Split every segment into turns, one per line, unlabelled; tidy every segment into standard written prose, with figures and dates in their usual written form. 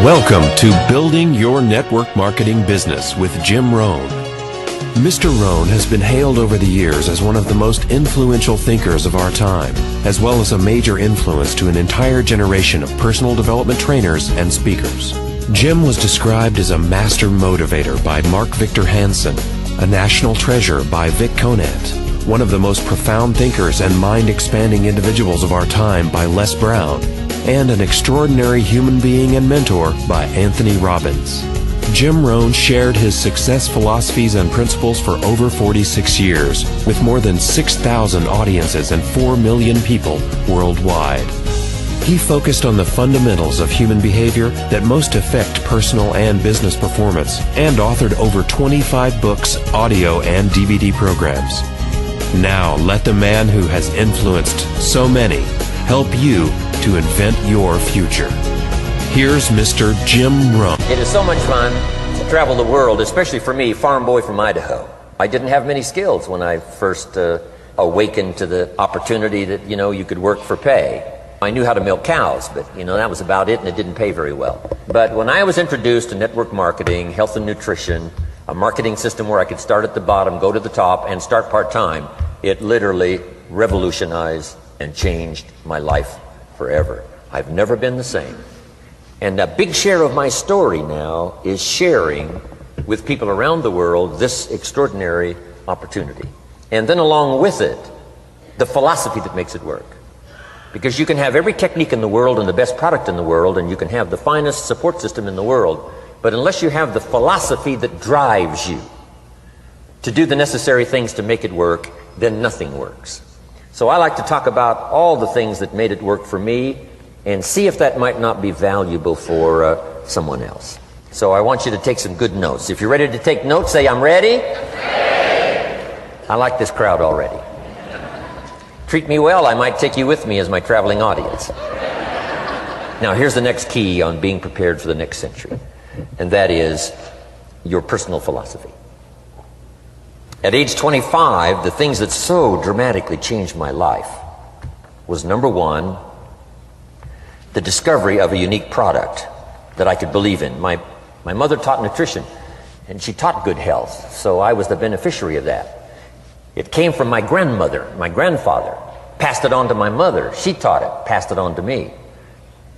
Welcome to Building Your Network Marketing Business with Jim Rohn. Mr. Rohn has been hailed over the years as one of the most influential thinkers of our time, as well as a major influence to an entire generation of personal development trainers and speakers. Jim was described as a master motivator by Mark Victor Hansen, a national treasure by Vic Conant, one of the most profound thinkers and mind-expanding individuals of our time by Les Brown, and an extraordinary human being and mentor by Anthony Robbins. Jim Rohn shared his success philosophies and principles for over 46 years, with more than 6,000 audiences and 4 million people worldwide. He focused on the fundamentals of human behavior that most affect personal and business performance, and authored over 25 books, audio, and DVD programs. Now, let the man who has influenced so many help you to invent your future. Here's Mr. Jim Rohn.
It is so much fun to travel the world, especially for me, farm boy from Idaho. I didn't have many skills when I first awakened to the opportunity that, you could work for pay. I knew how to milk cows, but, that was about it, and it didn't pay very well. But when I was introduced to network marketing, health and nutrition, a marketing system where I could start at the bottom, go to the top, and start part-time, it literally revolutionized and changed my life forever. I've never been the same. And a big share of my story now is sharing with people around the world this extraordinary opportunity. And then along with it, the philosophy that makes it work. Because you can have every technique in the world and the best product in the world, and you can have the finest support system in the world, but unless you have the philosophy that drives you to do the necessary things to make it work, then nothing works. So I like to talk about all the things that made it work for me and see if that might not be valuable for someone else. So I want you to take some good notes. If you're ready to take notes, say, I'm ready. Ready. I like this crowd already. Treat me well, I might take you with me as my traveling audience. Now here's the next key on being prepared for the next century, and that is your personal philosophy. At age 25, the things that so dramatically changed my life was, number one, the discovery of a unique product that I could believe in. My mother taught nutrition, and she taught good health, so I was the beneficiary of that. It came from my grandmother. My grandfather passed it on to my mother. She taught it, passed it on to me.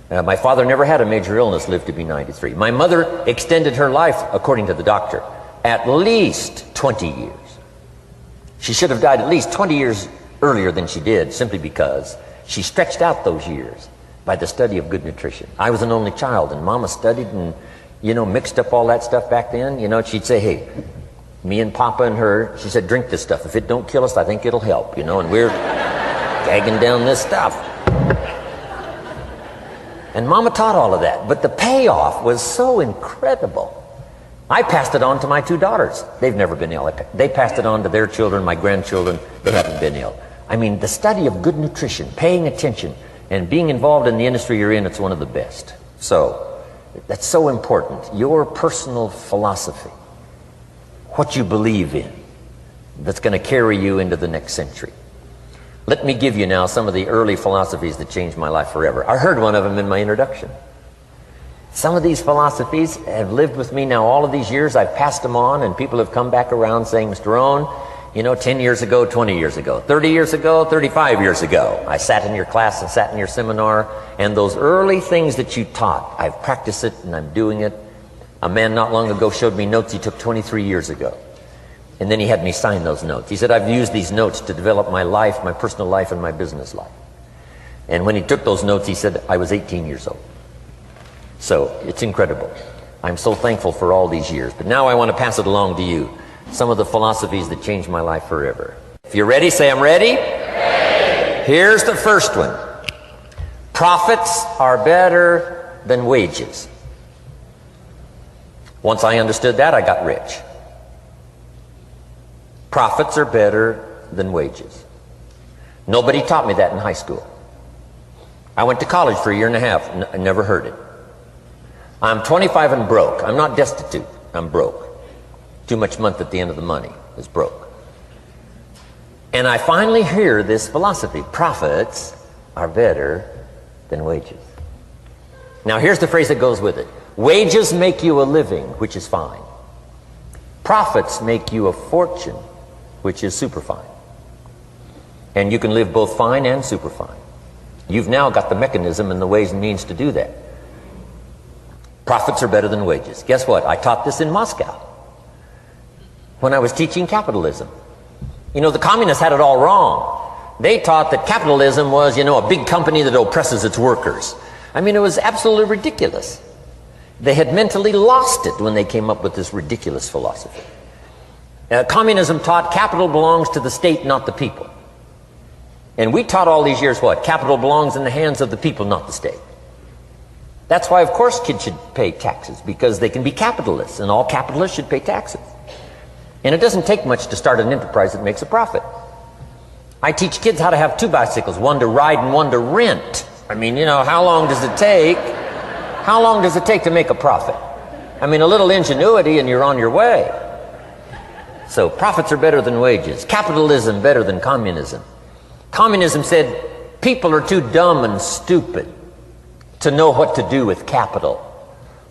My father never had a major illness, lived to be 93. My mother extended her life, according to the doctor, at least 20 years. She should have died at least 20 years earlier than she did, simply because she stretched out those years by the study of good nutrition. I was an only child, and Mama studied and, mixed up all that stuff back then. She'd say, hey, me and Papa and her, she said, drink this stuff. If it don't kill us, I think it'll help, and we're gagging down this stuff. And Mama taught all of that, but the payoff was so incredible. I passed it on to my 2 daughters. They've never been ill. They passed it on to their children, my grandchildren. They haven't been ill. I mean, the study of good nutrition, paying attention, and being involved in the industry you're in, it's one of the best. So, that's so important. Your personal philosophy, what you believe in, that's going to carry you into the next century. Let me give you now some of the early philosophies that changed my life forever. I heard one of them in my introduction. Some of these philosophies have lived with me now all of these years. I've passed them on, and people have come back around saying, Mr. Rohn, 10 years ago, 20 years ago, 30 years ago, 35 years ago, I sat in your class and sat in your seminar, and those early things that you taught, I've practiced it and I'm doing it. A man not long ago showed me notes he took 23 years ago. And then he had me sign those notes. He said, I've used these notes to develop my life, my personal life, and my business life. And when he took those notes, he said, I was 18 years old. So, it's incredible. I'm so thankful for all these years. But now I want to pass it along to you. Some of the philosophies that changed my life forever. If you're ready, say, I'm ready. Ready. Here's the first one. Profits are better than wages. Once I understood that, I got rich. Profits are better than wages. Nobody taught me that in high school. I went to college for a year and a half, and I never heard it. I'm 25 and broke. I'm not destitute. I'm broke. Too much month at the end of the money is broke. And I finally hear this philosophy. Profits are better than wages. Now here's the phrase that goes with it. Wages make you a living, which is fine. Profits make you a fortune, which is super fine. And you can live both fine and super fine. You've now got the mechanism and the ways and means to do that. Profits are better than wages. Guess what? I taught this in Moscow when I was teaching capitalism. You know, the communists had it all wrong. They taught that capitalism was, you know, a big company that oppresses its workers. I mean, it was absolutely ridiculous. They had mentally lost it when they came up with this ridiculous philosophy. Communism taught capital belongs to the state, not the people. And we taught all these years what? Capital belongs in the hands of the people, not the state. That's why, of course, kids should pay taxes, because they can be capitalists, and all capitalists should pay taxes. And it doesn't take much to start an enterprise that makes a profit. I teach kids how to have two bicycles, one to ride and one to rent. I mean, you know, how long does it take? How long does it take to make a profit? I mean, a little ingenuity and you're on your way. So profits are better than wages. Capitalism better than communism. Communism said people are too dumb and stupid to know what to do with capital.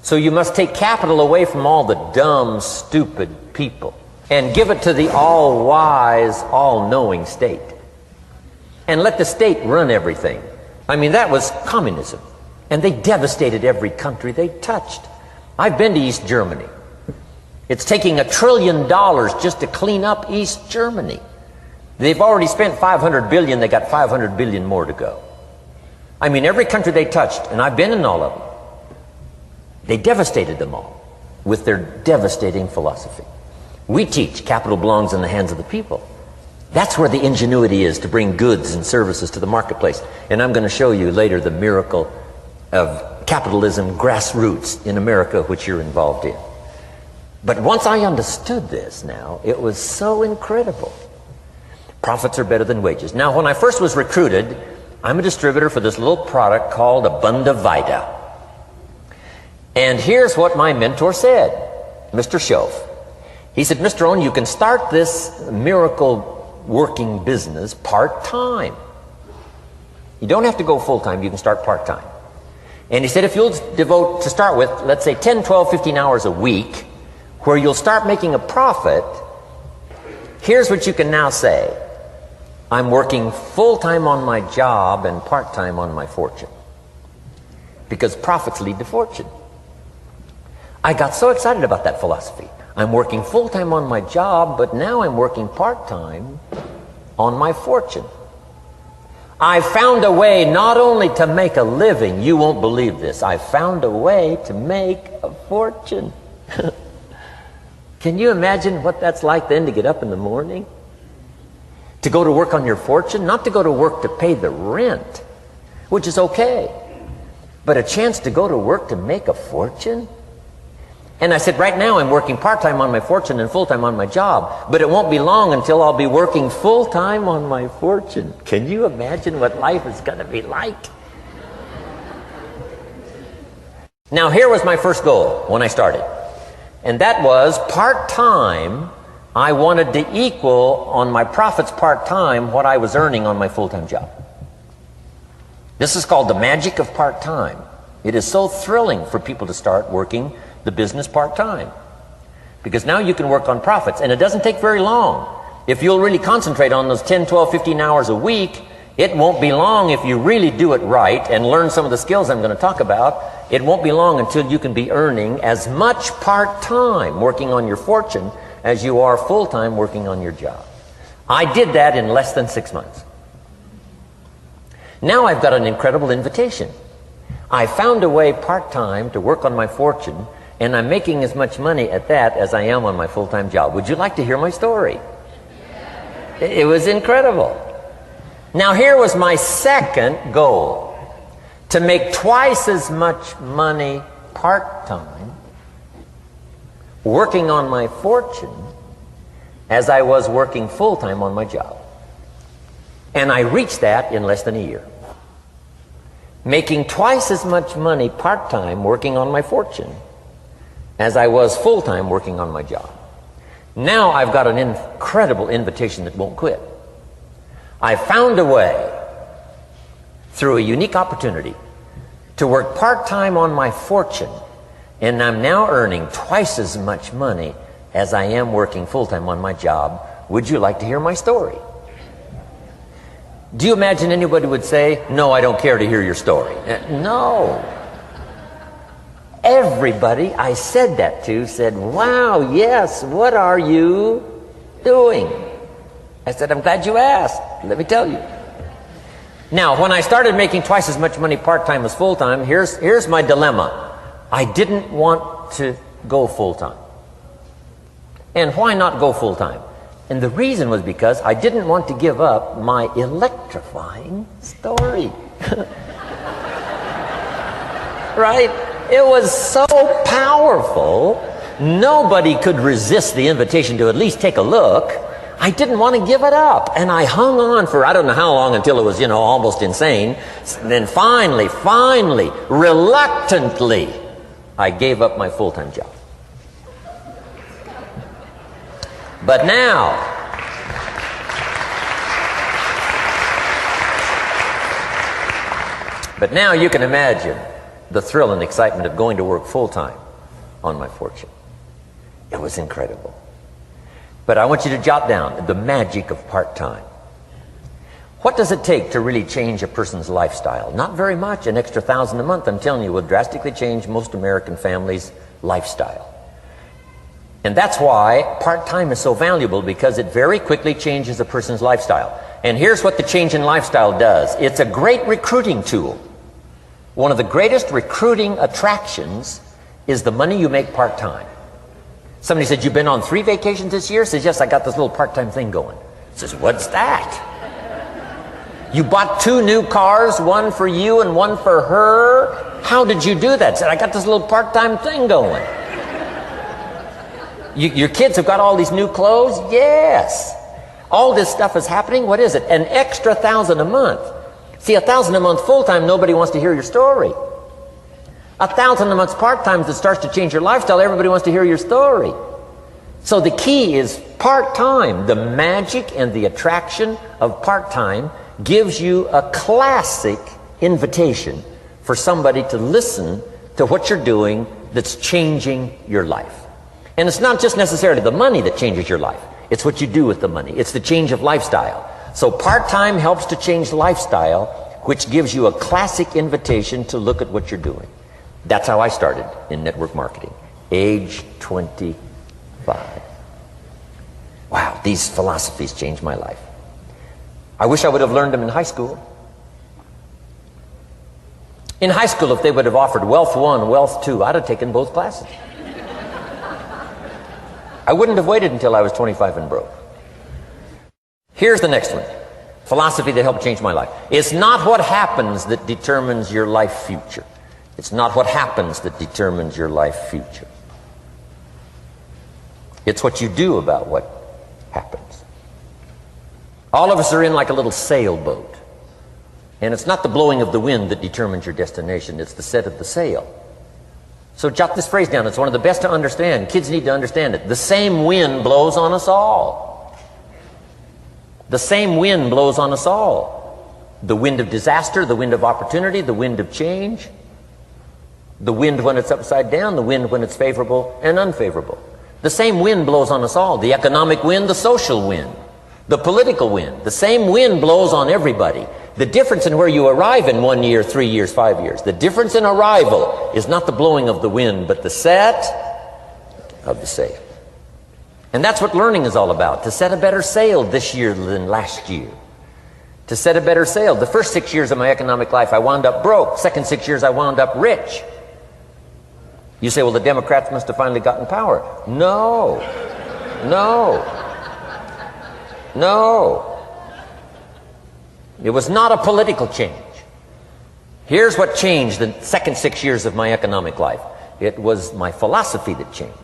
So you must take capital away from all the dumb, stupid people and give it to the all-wise, all-knowing state. And let the state run everything. I mean, that was communism. And they devastated every country they touched. I've been to East Germany. It's taking $1 trillion just to clean up East Germany. They've already spent $500 billion. They got $500 billion more to go. I mean, every country they touched, and I've been in all of them, they devastated them all with their devastating philosophy. We teach capital belongs in the hands of the people. That's where the ingenuity is to bring goods and services to the marketplace. And I'm going to show you later the miracle of capitalism grassroots in America, which you're involved in. But once I understood this now, it was so incredible. Profits are better than wages. Now, when I first was recruited, I'm a distributor for this little product called Abunda Vita. And here's what my mentor said, Mr. Schoaf. He said, Mr. Rohn, you can start this miracle working business part-time. You don't have to go full-time, you can start part-time. And he said, if you'll devote, to start with, let's say 10, 12, 15 hours a week, where you'll start making a profit, here's what you can now say. I'm working full-time on my job and part-time on my fortune. Because profits lead to fortune. I got so excited about that philosophy. I'm working full-time on my job, but now I'm working part-time on my fortune. I found a way not only to make a living, you won't believe this, I found a way to make a fortune. Can you imagine what that's like then to get up in the morning? To go to work on your fortune? Not to go to work to pay the rent, which is okay, but a chance to go to work to make a fortune? And I said, right now I'm working part-time on my fortune and full-time on my job, but it won't be long until I'll be working full-time on my fortune. Can you imagine what life is going to be like? Now, here was my first goal when I started, and that was part-time. I wanted to equal on my profits part-time what I was earning on my full-time job. This is called the magic of part-time. It is so thrilling for people to start working the business part-time, because now you can work on profits, and it doesn't take very long. If you'll really concentrate on those 10, 12, 15 hours a week, it won't be long if you really do it right and learn some of the skills I'm going to talk about. It won't be long until you can be earning as much part-time working on your fortune as you are full-time working on your job. I did that in less than 6 months. Now I've got an incredible invitation. I found a way part-time to work on my fortune, and I'm making as much money at that as I am on my full-time job. Would you like to hear my story? It was incredible. Now, here was my second goal, to make twice as much money part-time working on my fortune as I was working full-time on my job. And I reached that in less than a year. Making twice as much money part-time working on my fortune as I was full-time working on my job. Now I've got an incredible invitation that won't quit. I found a way, through a unique opportunity, to work part-time on my fortune And I'm now earning twice as much money as I am working full-time on my job. Would you like to hear my story? Do you imagine anybody would say, no, I don't care to hear your story? No. Everybody I said that to said, wow, yes, what are you doing? I said, I'm glad you asked. Let me tell you. Now, when I started making twice as much money part-time as full-time, here's my dilemma. I didn't want to go full-time. And why not go full-time? And the reason was because I didn't want to give up my electrifying story. Right? It was so powerful, nobody could resist the invitation to at least take a look. I didn't want to give it up. And I hung on for I don't know how long until it was, almost insane. And then finally, reluctantly, I gave up my full-time job. But now, you can imagine the thrill and excitement of going to work full-time on my fortune. It was incredible. But I want you to jot down the magic of part-time. What does it take to really change a person's lifestyle? Not very much. An extra $1,000 a month, I'm telling you, will drastically change most American families' lifestyle. And that's why part-time is so valuable, because it very quickly changes a person's lifestyle. And here's what the change in lifestyle does. It's a great recruiting tool. One of the greatest recruiting attractions is the money you make part-time. Somebody said, you've been on 3 vacations this year? Says, yes, I got this little part-time thing going. Says, what's that? You bought 2 new cars, one for you and one for her? How did you do that? Said, I got this little part-time thing going. Your kids have got all these new clothes? Yes. All this stuff is happening. What is it? An extra $1,000 a month. See, $1,000 a month full-time, nobody wants to hear your story. $1,000 a month part-time that starts to change your lifestyle, everybody wants to hear your story. So the key is part-time. The magic and the attraction of part-time gives you a classic invitation for somebody to listen to what you're doing that's changing your life. And it's not just necessarily the money that changes your life. It's what you do with the money. It's the change of lifestyle. So part-time helps to change lifestyle, which gives you a classic invitation to look at what you're doing. That's how I started in network marketing, age 25. Wow, these philosophies changed my life. I wish I would have learned them in high school. In high school, if they would have offered Wealth 1, Wealth 2, I'd have taken both classes. I wouldn't have waited until I was 25 and broke. Here's the next one. Philosophy that helped change my life. It's not what happens that determines your life future. It's not what happens that determines your life future. It's what you do about what happens. All of us are in like a little sailboat. And it's not the blowing of the wind that determines your destination. It's the set of the sail. So jot this phrase down. It's one of the best to understand. Kids need to understand it. The same wind blows on us all. The same wind blows on us all. The wind of disaster, the wind of opportunity, the wind of change. The wind when it's upside down, the wind when it's favorable and unfavorable. The same wind blows on us all. The economic wind, the social wind, the political wind. The same wind blows on everybody. The difference in where you arrive in 1 year, 3 years, 5 years, the difference in arrival is not the blowing of the wind, but the set of the sail. And that's what learning is all about, to set a better sail this year than last year. To set a better sail. The first 6 years of my economic life, I wound up broke. Second 6 years, I wound up rich. You say, well, the Democrats must have finally gotten power. No. It was not a political change. Here's what changed the second 6 years of my economic life. It was my philosophy that changed.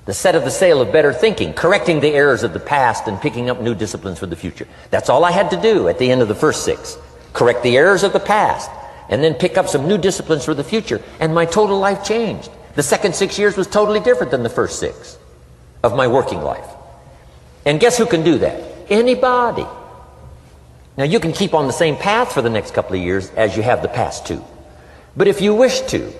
The set of the sail of better thinking, correcting the errors of the past and picking up new disciplines for the future. That's all I had to do at the end of the first 6. Correct the errors of the past and then pick up some new disciplines for the future. And my total life changed. The second 6 years was totally different than the first 6 of my working life. And guess who can do that? Anybody. Now you can keep on the same path for the next couple of years as you have the past 2. But if you wish to,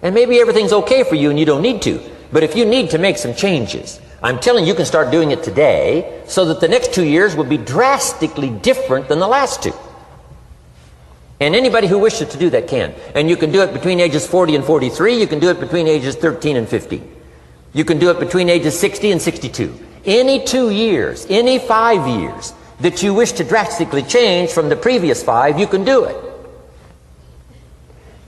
And maybe everything's okay for you and you don't need to. But if you need to make some changes, I'm telling you, you can start doing it today so that the next 2 years will be drastically different than the last 2. And anybody who wishes to do that can. And you can do it between ages 40 and 43. You can do it between ages 13 and 15. You can do it between ages 60 and 62. Any 2 years, any 5 years that you wish to drastically change from the previous 5, you can do it.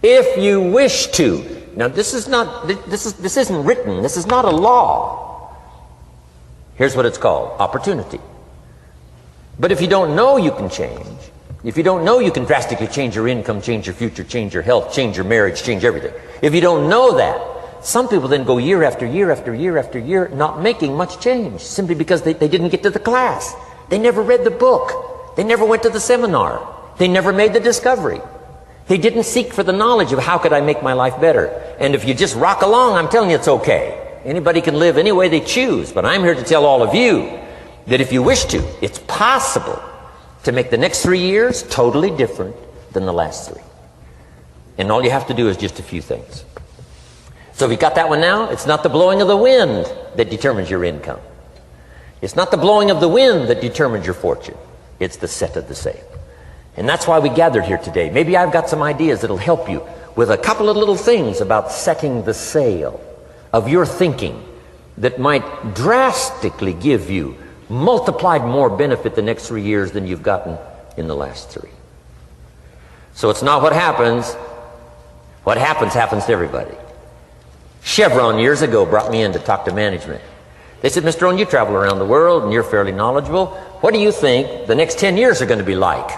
If you wish to. Now this isn't written. This is not a law. Here's what it's called: opportunity. But if you don't know you can change, if you don't know you can drastically change your income, change your future, change your health, change your marriage, change everything, if you don't know that, some people then go year after year after year after year not making much change simply because they didn't get to the class. They never read the book. They never went to the seminar. They never made the discovery. They didn't seek for the knowledge of how could I make my life better. And if you just rock along, I'm telling you it's okay. Anybody can live any way they choose, but I'm here to tell all of you that if you wish to, it's possible to make the next 3 years totally different than the last 3. And all you have to do is just a few things. So if you got that one now, it's not the blowing of the wind that determines your income. It's not the blowing of the wind that determines your fortune. It's the set of the sail. And that's why we gathered here today. Maybe I've got some ideas that'll help you with a couple of little things about setting the sail of your thinking that might drastically give you multiplied more benefit the next 3 years than you've gotten in the last 3. So it's not what happens. What happens to everybody. Chevron years ago brought me in to talk to management. They said, Mr. Rohn, you travel around the world and you're fairly knowledgeable. What do you think the next 10 years are going to be like?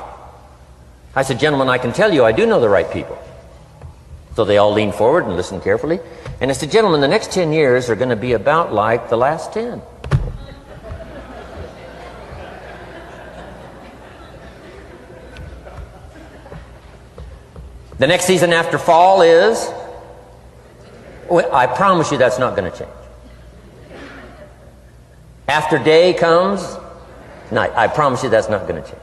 I said, gentlemen, I can tell you I do know the right people. So they all leaned forward and listened carefully. And I said, gentlemen, the next 10 years are going to be about like the last 10. The next season after fall is, well, I promise you that's not going to change. After day comes night. I promise you that's not going to change.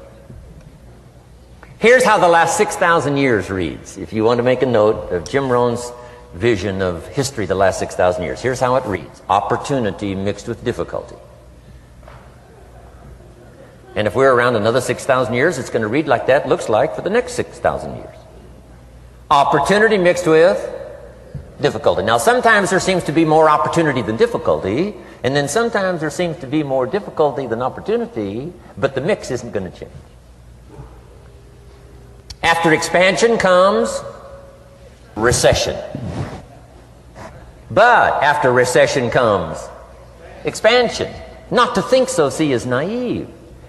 Here's how the last 6,000 years reads. If you want to make a note of Jim Rohn's vision of history the last 6,000 years, here's how it reads. Opportunity mixed with difficulty. And if we're around another 6,000 years, it's going to read like that looks like for the next 6,000 years. Opportunity mixed with difficulty. Now, sometimes there seems to be more opportunity than difficulty, and then sometimes there seems to be more difficulty than opportunity, but the mix isn't going to change. After expansion comes recession. But after recession comes expansion. Not to think so, see, is naive.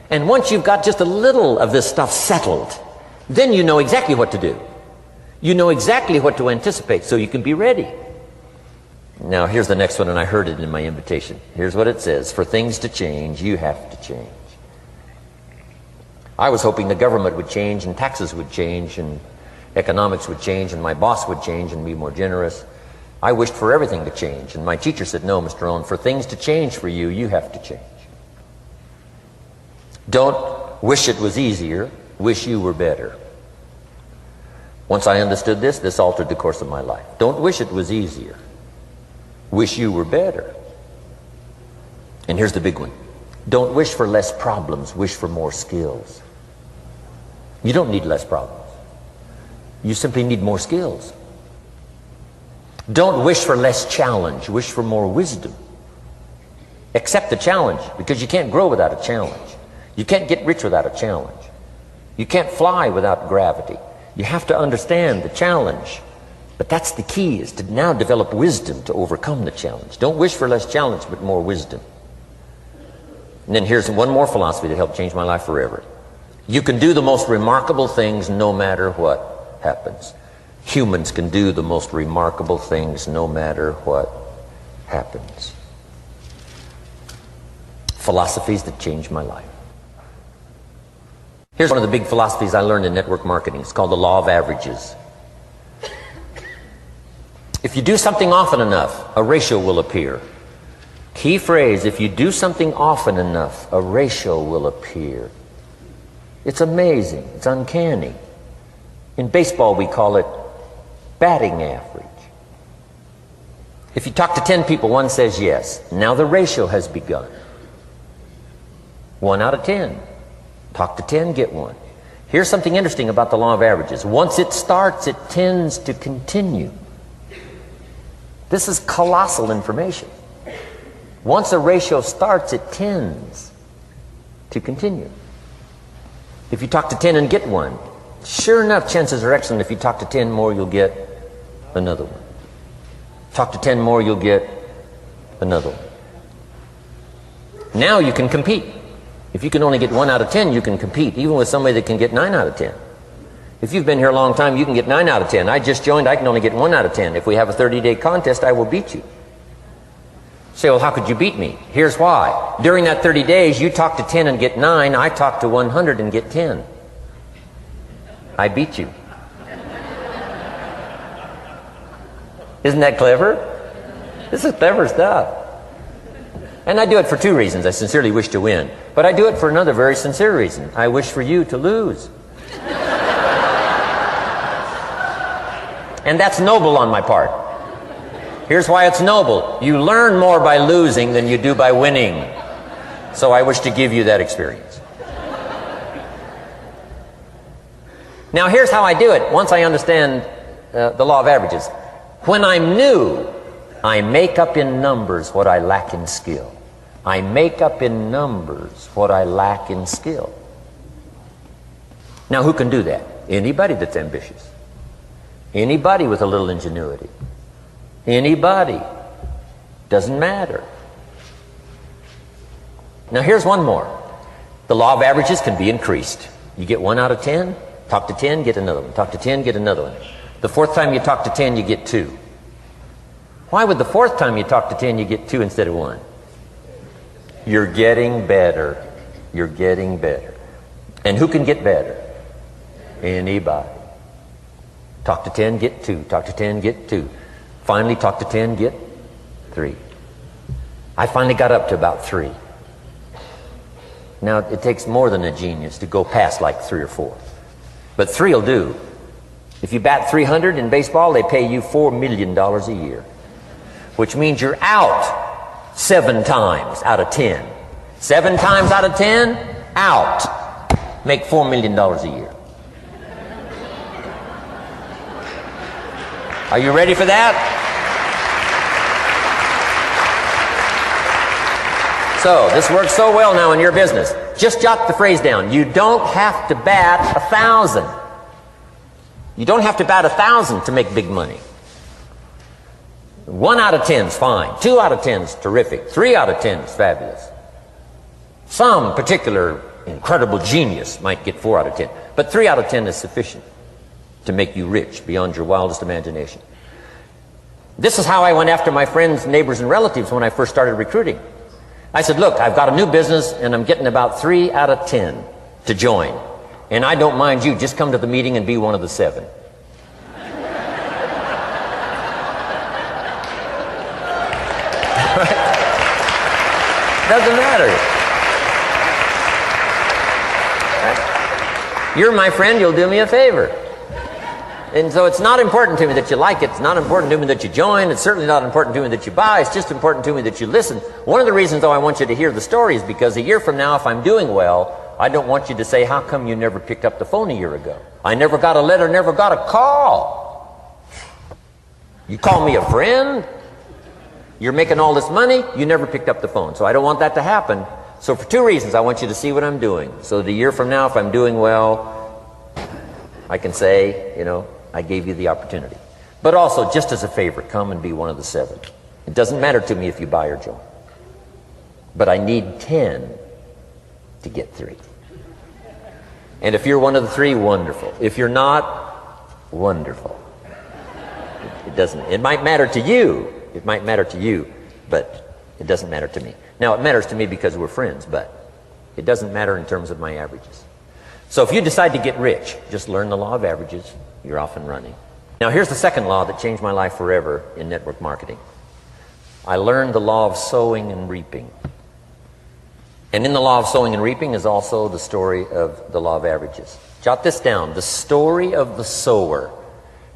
And once you've got just a little of this stuff settled, then you know exactly what to do. You know exactly what to anticipate, so you can be ready. Now, here's the next one, and I heard it in my invitation. Here's what it says. For things to change, you have to change. I was hoping the government would change, and taxes would change, and economics would change, and my boss would change and be more generous. I wished for everything to change, and my teacher said, no, Mr. Rohn, for things to change for you, you have to change. Don't wish it was easier, wish you were better. Once I understood this, this altered the course of my life. Don't wish it was easier. Wish you were better. And here's the big one. Don't wish for less problems. Wish for more skills. You don't need less problems. You simply need more skills. Don't wish for less challenge. Wish for more wisdom. Accept the challenge, because you can't grow without a challenge. You can't get rich without a challenge. You can't fly without gravity. You have to understand the challenge. But that's the key, is to now develop wisdom to overcome the challenge. Don't wish for less challenge, but more wisdom. And then here's one more philosophy that helped change my life forever. You can do the most remarkable things no matter what happens. Humans can do the most remarkable things no matter what happens. Philosophies that changed my life. Here's one of the big philosophies I learned in network marketing. It's called the law of averages. If you do something often enough, a ratio will appear. Key phrase, if you do something often enough, a ratio will appear. It's amazing. It's uncanny. In baseball, we call it batting average. If you talk to 10 people, one says yes. Now the ratio has begun. 1 out of 10. Talk to 10, get 1. Here's something interesting about the law of averages. Once it starts, it tends to continue. This is colossal information. Once a ratio starts, it tends to continue. If you talk to 10 and get 1, sure enough, chances are excellent if you talk to 10 more, you'll get another one. Talk to 10 more, you'll get another one. Now you can compete. If you can only get 1 out of 10, you can compete, even with somebody that can get 9 out of 10. If you've been here a long time, you can get 9 out of 10. I just joined, I can only get 1 out of 10. If we have a 30-day contest, I will beat you. Say, well, how could you beat me? Here's why. During that 30 days, you talk to 10 and get 9. I talk to 100 and get 10. I beat you. Isn't that clever? This is clever stuff. And I do it for 2 reasons. I sincerely wish to win. But I do it for another very sincere reason. I wish for you to lose. And that's noble on my part. Here's why it's noble. You learn more by losing than you do by winning. So I wish to give you that experience. Now here's how I do it once I understand the law of averages. When I'm new, I make up in numbers what I lack in skill. I make up in numbers what I lack in skill. Now who can do that? Anybody that's ambitious. Anybody with a little ingenuity. Anybody. Doesn't matter. Now here's one more. The law of averages can be increased. You get 1 out of 10, talk to 10, get another one. Talk to 10, get another one. The 4th time you talk to 10, you get 2. Why would the 4th time you talk to 10, you get 2 instead of 1? You're getting better. You're getting better. And who can get better? Anybody. Talk to 10, get 2. Talk to 10, get 2. Finally, talk to 10, get 3. I finally got up to about 3. Now, it takes more than a genius to go past like 3 or 4. But 3 will do. If you bat 300 in baseball, they pay you $4 million a year. Which means you're out 7 times out of 10. 7 times out of 10, out. Make $4 million a year. Are you ready for that? So, this works so well now in your business. Just jot the phrase down. You don't have to bat 1,000. You don't have to bat 1,000 to make big money. 1 out of 10 is fine. 2 out of 10 is terrific. 3 out of 10 is fabulous. Some particular incredible genius might get 4 out of 10. But 3 out of 10 is sufficient to make you rich beyond your wildest imagination. This is how I went after my friends, neighbors, and relatives when I first started recruiting. I said, look, I've got a new business and I'm getting about 3 out of 10 to join. And I don't mind you, just come to the meeting and be one of the 7. Doesn't matter. You're my friend, you'll do me a favor. And so it's not important to me that you like it. It's not important to me that you join. It's certainly not important to me that you buy. It's just important to me that you listen. One of the reasons, though, I want you to hear the story is because a year from now, if I'm doing well, I don't want you to say, how come you never picked up the phone a year ago? I never got a letter, never got a call. You call me a friend? You're making all this money, you never picked up the phone. So I don't want that to happen. So for 2 reasons, I want you to see what I'm doing. So that a year from now, if I'm doing well, I can say, you know, I gave you the opportunity. But also, just as a favor, come and be one of the 7. It doesn't matter to me if you buy or join. But I need 10 to get 3. And if you're one of the 3, wonderful. If you're not, wonderful. It doesn't. It might matter to you. It might matter to you, but it doesn't matter to me. Now, it matters to me because we're friends, but it doesn't matter in terms of my averages. So if you decide to get rich, just learn the law of averages. You're off and running. Now, here's the second law that changed my life forever in network marketing. I learned the law of sowing and reaping. And in the law of sowing and reaping is also the story of the law of averages. Jot this down. The story of the sower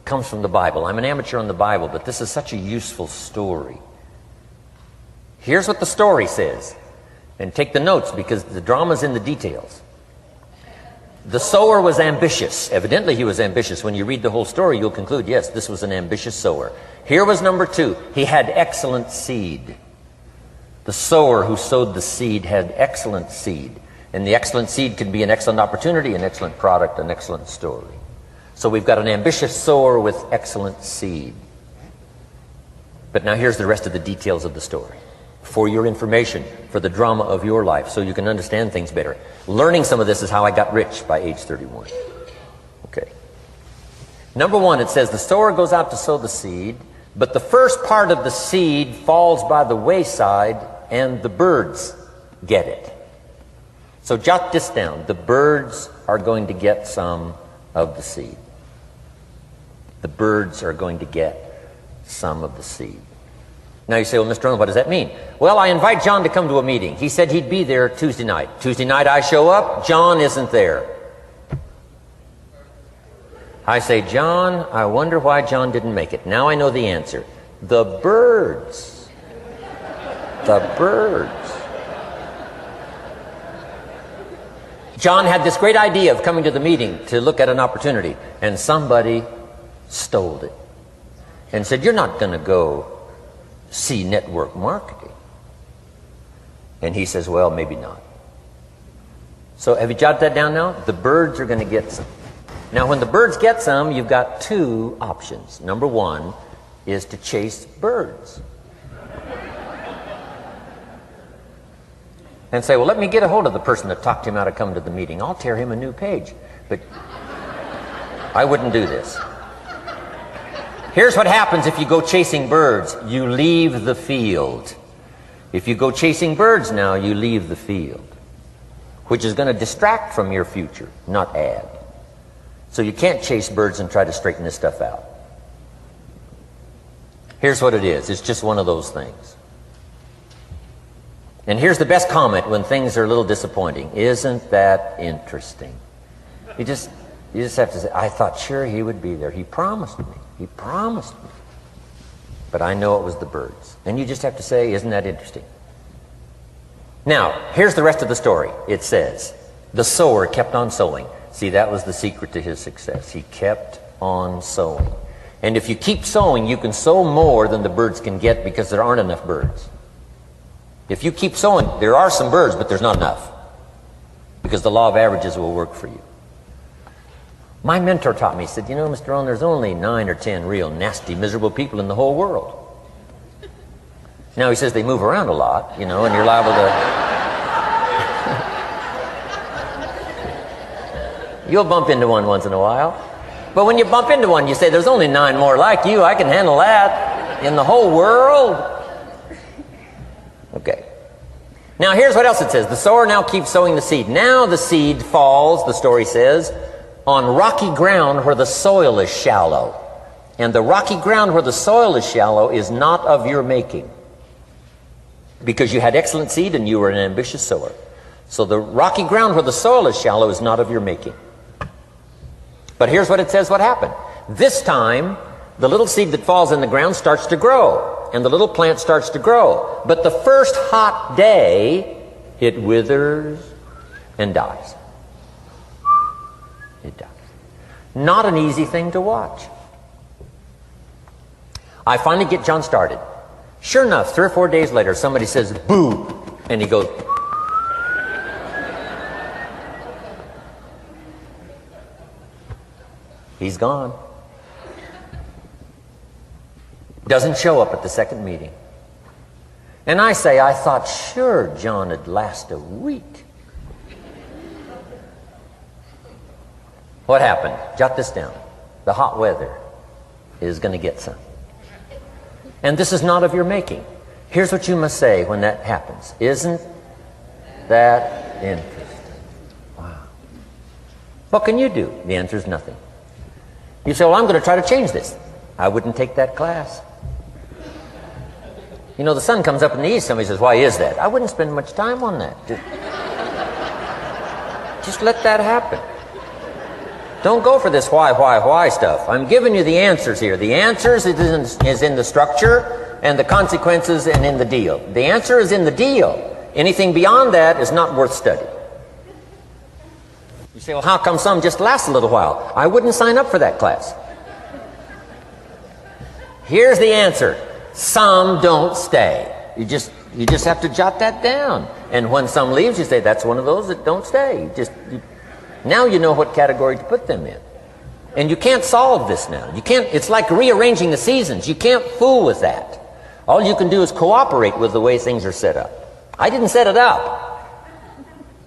comes from the Bible. I'm an amateur on the Bible, but this is such a useful story. Here's what the story says. And take the notes, because the drama's in the details. The sower was ambitious. Evidently he was ambitious. When you read the whole story, you'll conclude, yes, this was an ambitious sower. Here was number 2. He had excellent seed. The sower who sowed the seed had excellent seed. And the excellent seed can be an excellent opportunity, an excellent product, an excellent story. So we've got an ambitious sower with excellent seed. But now here's the rest of the details of the story. For your information, for the drama of your life, so you can understand things better. Learning some of this is how I got rich by age 31. Okay. Number 1, it says the sower goes out to sow the seed, but the first part of the seed falls by the wayside and the birds get it. So jot this down. The birds are going to get some of the seed. The birds are going to get some of the seed. Now you say, well, Mr. Rohn, what does that mean? Well, I invite John to come to a meeting. He said he'd be there Tuesday night. Tuesday night I show up, John isn't there. I say, John, I wonder why John didn't make it. Now I know the answer. The birds. The birds. John had this great idea of coming to the meeting to look at an opportunity, and somebody stole it and said, you're not going to go see network marketing. And he says, well, maybe not. So have you jotted that down now? The birds are going to get some. Now when the birds get some, you've got 2 options. Number 1 is to chase birds. And say, well, let me get a hold of the person that talked him out of coming to the meeting. I'll tear him a new page. But I wouldn't do this. Here's what happens if you go chasing birds. You leave the field. If you go chasing birds now, you leave the field, which is going to distract from your future, not add. So you can't chase birds and try to straighten this stuff out. Here's what it is. It's just one of those things. And here's the best comment when things are a little disappointing. Isn't that interesting? You just have to say, I thought sure he would be there. He promised me. He promised me. But I know it was the birds. And you just have to say, isn't that interesting? Now, here's the rest of the story. It says, the sower kept on sowing. See, that was the secret to his success. He kept on sowing. And if you keep sowing, you can sow more than the birds can get because there aren't enough birds. If you keep sowing, there are some birds, but there's not enough. Because the law of averages will work for you. My mentor taught me, he said, you know, Mr. Rohn, there's only 9 or 10 real nasty, miserable people in the whole world. Now he says they move around a lot, you know, and you're liable to... You'll bump into one once in a while. But when you bump into one, you say, there's only 9 more like you. I can handle that in the whole world. Okay. Now here's what else it says. The sower now keeps sowing the seed. Now the seed falls, the story says, on rocky ground where the soil is shallow. And the rocky ground where the soil is shallow is not of your making. Because you had excellent seed and you were an ambitious sower. So the rocky ground where the soil is shallow is not of your making. But here's what it says what happened. This time, the little seed that falls in the ground starts to grow. And the little plant starts to grow. But the first hot day, it withers and dies. It dies. Not an easy thing to watch. I finally get John started. Sure enough, 3 or 4 days later, somebody says, boo! And he goes... He's gone. Doesn't show up at the second meeting. And I say, I thought sure John would last a week. What happened? Jot this down. The hot weather is going to get some. And this is not of your making. Here's what you must say when that happens. Isn't that interesting? Wow. What can you do? The answer is nothing. You say, well, I'm going to try to change this. I wouldn't take that class. You know, the sun comes up in the east. Somebody says, why is that? I wouldn't spend much time on that. Just let that happen. Don't go for this why stuff. I'm giving you the answers here. The answers is in the structure, and the consequences and in the deal. The answer is in the deal. Anything beyond that is not worth study. You say, well, how come some just last a little while? I wouldn't sign up for that class. Here's the answer. Some don't stay. You just have to jot that down. And when some leaves, you say, that's one of those that don't stay. Now you know what category to put them in. And you can't solve this now. You can't, it's like rearranging the seasons. You can't fool with that. All you can do is cooperate with the way things are set up. I didn't set it up.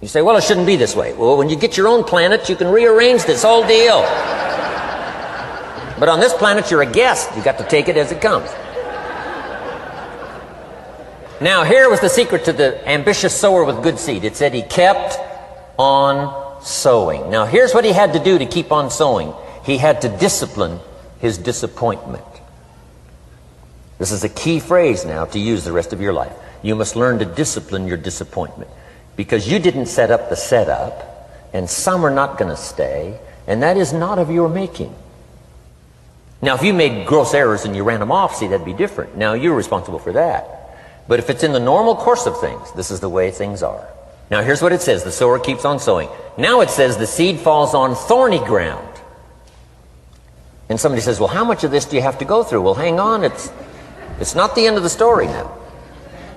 You say, well, it shouldn't be this way. Well, when you get your own planet, you can rearrange this whole deal. But on this planet, you're a guest. You got to take it as it comes. Now, here was the secret to the ambitious sower with good seed. It said he kept on sowing. Now, here's what he had to do to keep on sowing. He had to discipline his disappointment. This is a key phrase now to use the rest of your life. You must learn to discipline your disappointment, because you didn't set up the setup, and some are not going to stay, and that is not of your making. Now, if you made gross errors and you ran them off, see, that'd be different. Now, you're responsible for that. But if it's in the normal course of things, this is the way things are. Now, here's what it says. The sower keeps on sowing. Now it says the seed falls on thorny ground. And somebody says, well, how much of this do you have to go through? Well, hang on. It's not the end of the story now.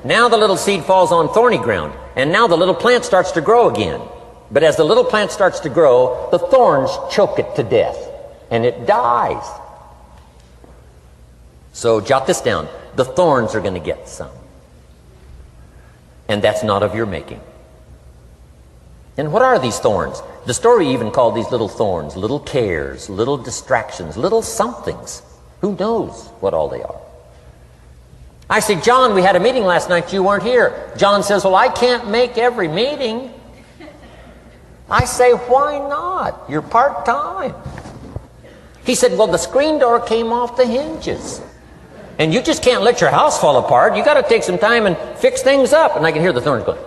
Now the little seed falls on thorny ground. And now the little plant starts to grow again. But as the little plant starts to grow, the thorns choke it to death. And it dies. So jot this down. The thorns are going to get some. And that's not of your making. And what are these thorns? The story even called these little thorns, little cares, little distractions, little somethings. Who knows what all they are? I say, John, we had a meeting last night, you weren't here. John says, well, I can't make every meeting. I say, why not? You're part-time. He said, well, the screen door came off the hinges. And you just can't let your house fall apart. You got to take some time and fix things up. And I can hear the thorns going,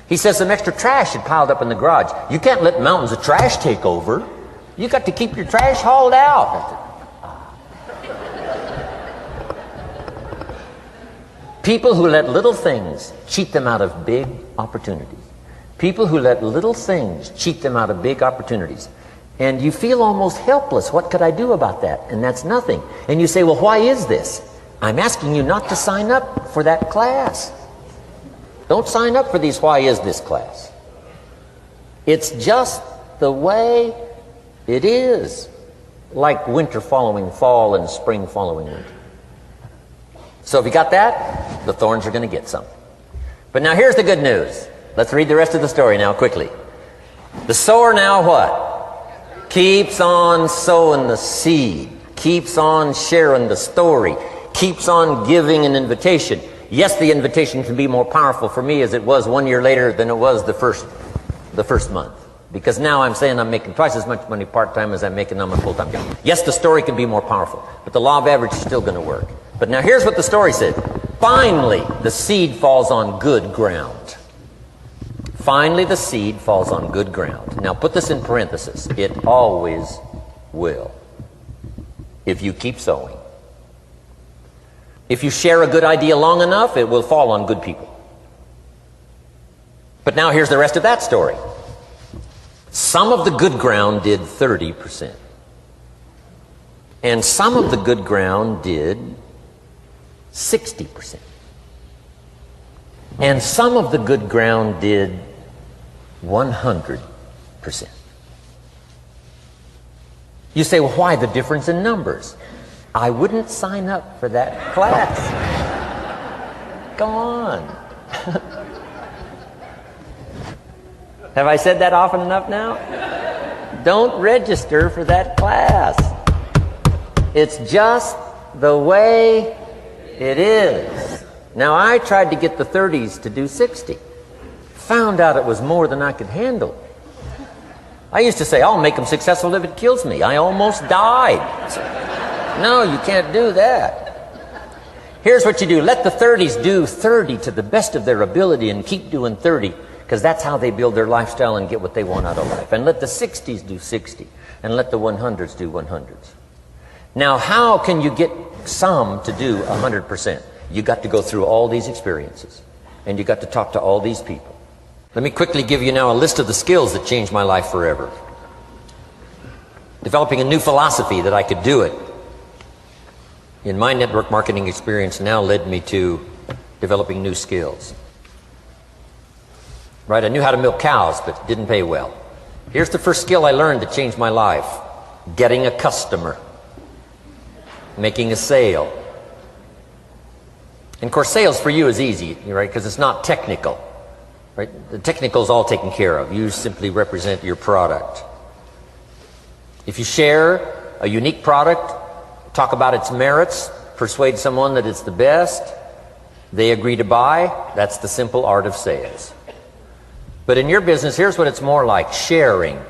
He says some extra trash had piled up in the garage. You can't let mountains of trash take over. You got to keep your trash hauled out. People who let little things cheat them out of big opportunities. People who let little things cheat them out of big opportunities. And you feel almost helpless. What could I do about that? And that's nothing. And you say, well, why is this? I'm asking you not to sign up for that class. Don't sign up for these why is this class. It's just the way it is. Like winter following fall and spring following winter. So if you got that, the thorns are going to get some. But now here's the good news. Let's read the rest of the story now quickly. The sower now what? Keeps on sowing the seed, keeps on sharing the story, keeps on giving an invitation. Yes, the invitation can be more powerful for me as it was 1 year later than it was the first month. Because now I'm saying I'm making twice as much money part-time as I'm making on my full-time job. Yes, the story can be more powerful, but the law of average is still going to work. But now here's what the story said. Finally, the seed falls on good ground. Finally, the seed falls on good ground. Now, put this in parentheses. It always will, if you keep sowing. If you share a good idea long enough, it will fall on good people. But now here's the rest of that story. Some of the good ground did 30%. And some of the good ground did 60%. And some of the good ground did 100%. You say, well, why the difference in numbers? I wouldn't sign up for that class. Go on. Have I said that often enough now? Don't register for that class. It's just the way it is. Now, I tried to get the 30s to do 60. Found out it was more than I could handle. I used to say, I'll make them successful if it kills me. I almost died. No, you can't do that. Here's what you do. Let the 30s do 30 to the best of their ability and keep doing 30. because that's how they build their lifestyle and get what they want out of life. And let the 60s do 60, and let the 100s do 100s. Now, how can you get some to do 100%? You got to go through all these experiences, and you got to talk to all these people. Let me quickly give you now a list of the skills that changed my life forever. Developing a new philosophy that I could do it in my network marketing experience now led me to developing new skills. Right, I knew how to milk cows, but didn't pay well. Here's the first skill I learned that changed my life: getting a customer, making a sale. And of course, sales for you is easy, right? Because it's not technical, right? The technical is all taken care of. You simply represent your product. If you share a unique product, talk about its merits, persuade someone that it's the best, they agree to buy, that's the simple art of sales. But in your business, here's what it's more like: sharing.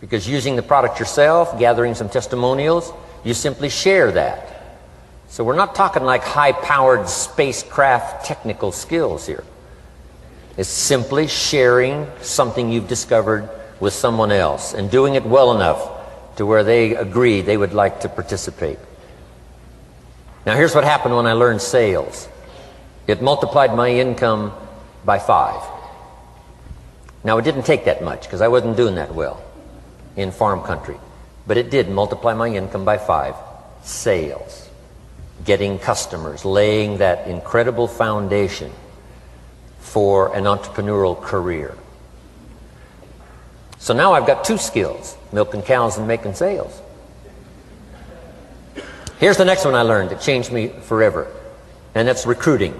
Because using the product yourself, gathering some testimonials, you simply share that. So we're not talking like high-powered spacecraft technical skills here. It's simply sharing something you've discovered with someone else and doing it well enough to where they agree they would like to participate. Now here's what happened when I learned sales. It multiplied my income by 5. Now it didn't take that much because I wasn't doing that well in farm country, but it did multiply my income by 5. Sales, getting customers, laying that incredible foundation for an entrepreneurial career. So now I've got 2 skills: milking cows and making sales. Here's the next one I learned that changed me forever, and that's recruiting,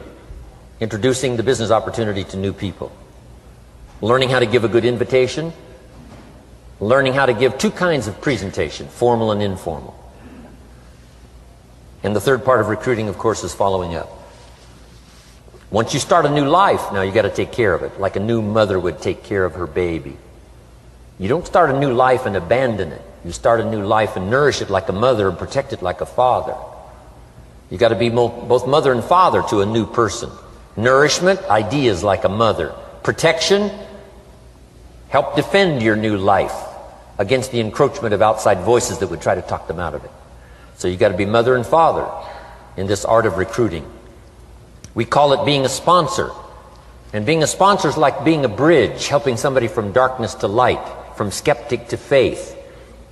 introducing the business opportunity to new people, learning how to give a good invitation, learning how to give 2 kinds of presentation, formal and informal. And the third part of recruiting, of course, is following up. Once you start a new life, now you got to take care of it, like a new mother would take care of her baby. You don't start a new life and abandon it. You start a new life and nourish it like a mother and protect it like a father. You got to be both mother and father to a new person. Nourishment, ideas like a mother. Protection, help defend your new life against the encroachment of outside voices that would try to talk them out of it. So you got to be mother and father in this art of recruiting. We call it being a sponsor. And being a sponsor is like being a bridge, helping somebody from darkness to light, from skeptic to faith,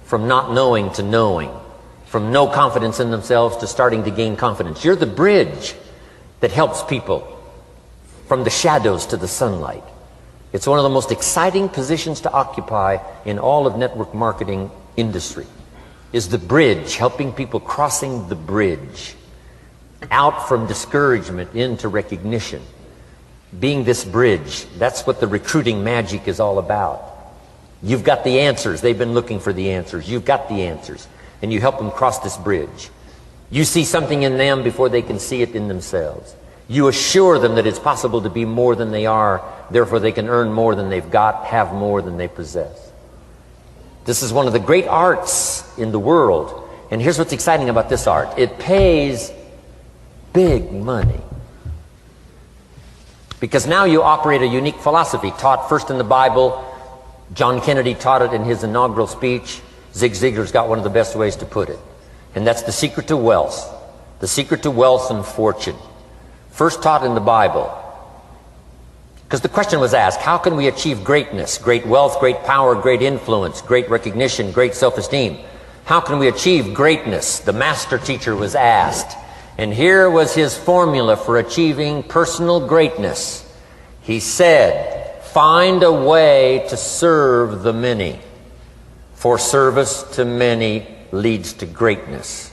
from not knowing to knowing, from no confidence in themselves to starting to gain confidence. You're the bridge that helps people from the shadows to the sunlight. It's one of the most exciting positions to occupy in all of network marketing industry, is the bridge, helping people crossing the bridge out from discouragement into recognition. Being this bridge, that's what the recruiting magic is all about. You've got the answers. They've been looking for the answers. You've got the answers. And you help them cross this bridge. You see something in them before they can see it in themselves. You assure them that it's possible to be more than they are, therefore they can earn more than they've got, have more than they possess. This is one of the great arts in the world. And here's what's exciting about this art. It pays big money. Because now you operate a unique philosophy taught first in the Bible. John Kennedy taught it in his inaugural speech. Zig Ziglar's got one of the best ways to put it. And that's the secret to wealth. The secret to wealth and fortune. First taught in the Bible. Because the question was asked, how can we achieve greatness, great wealth, great power, great influence, great recognition, great self-esteem? How can we achieve greatness? The master teacher was asked. And here was his formula for achieving personal greatness. He said, find a way to serve the many. For service to many leads to greatness.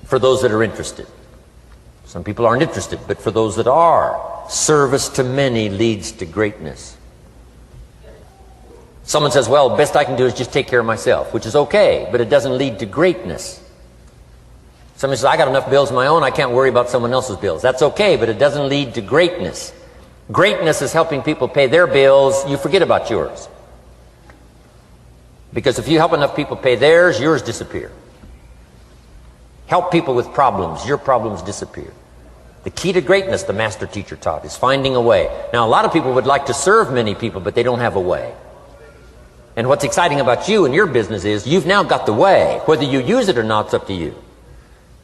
For those that are interested. Some people aren't interested, but for those that are, service to many leads to greatness. Someone says, well, best I can do is just take care of myself, which is okay, but it doesn't lead to greatness. Somebody says, I got enough bills of my own, I can't worry about someone else's bills. That's okay, but it doesn't lead to greatness. Greatness is helping people pay their bills, you forget about yours. Because if you help enough people pay theirs, yours disappear. Help people with problems, your problems disappear. The key to greatness, the master teacher taught, is finding a way. Now, a lot of people would like to serve many people, but they don't have a way. And what's exciting about you and your business is you've now got the way. Whether you use it or not, it's up to you.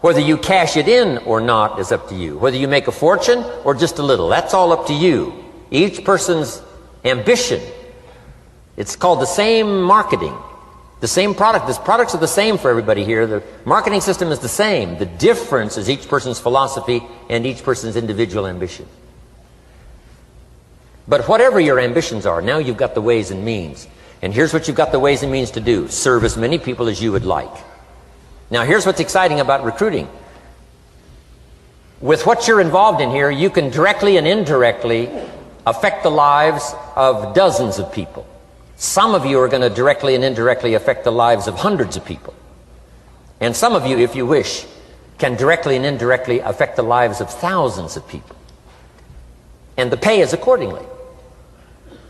Whether you cash it in or not is up to you. Whether you make a fortune or just a little, that's all up to you. Each person's ambition. It's called the same marketing. The same product. The products are the same for everybody here. The marketing system is the same. The difference is each person's philosophy and each person's individual ambition. But whatever your ambitions are, now you've got the ways and means. And here's what you've got the ways and means to do. Serve as many people as you would like. Now here's what's exciting about recruiting. With what you're involved in here, you can directly and indirectly affect the lives of dozens of people. Some of you are going to directly and indirectly affect the lives of hundreds of people. And some of you, if you wish, can directly and indirectly affect the lives of thousands of people. And the pay is accordingly.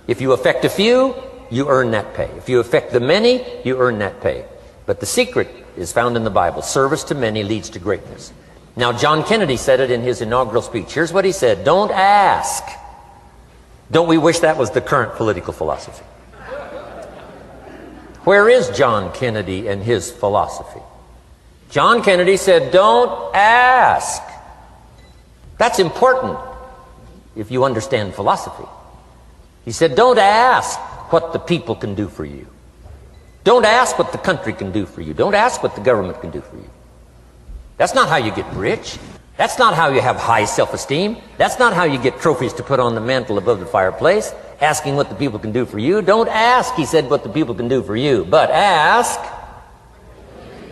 If you affect a few, you earn that pay. If you affect the many, you earn that pay. But the secret is found in the Bible. Service to many leads to greatness. Now, John Kennedy said it in his inaugural speech. Here's what he said: don't ask. Don't we wish that was the current political philosophy? Where is John Kennedy and his philosophy? John Kennedy said, don't ask. That's important if you understand philosophy. He said, don't ask what the people can do for you. Don't ask what the country can do for you. Don't ask what the government can do for you. That's not how you get rich. That's not how you have high self-esteem. That's not how you get trophies to put on the mantle above the fireplace, asking what the people can do for you. Don't ask, he said, what the people can do for you, but ask,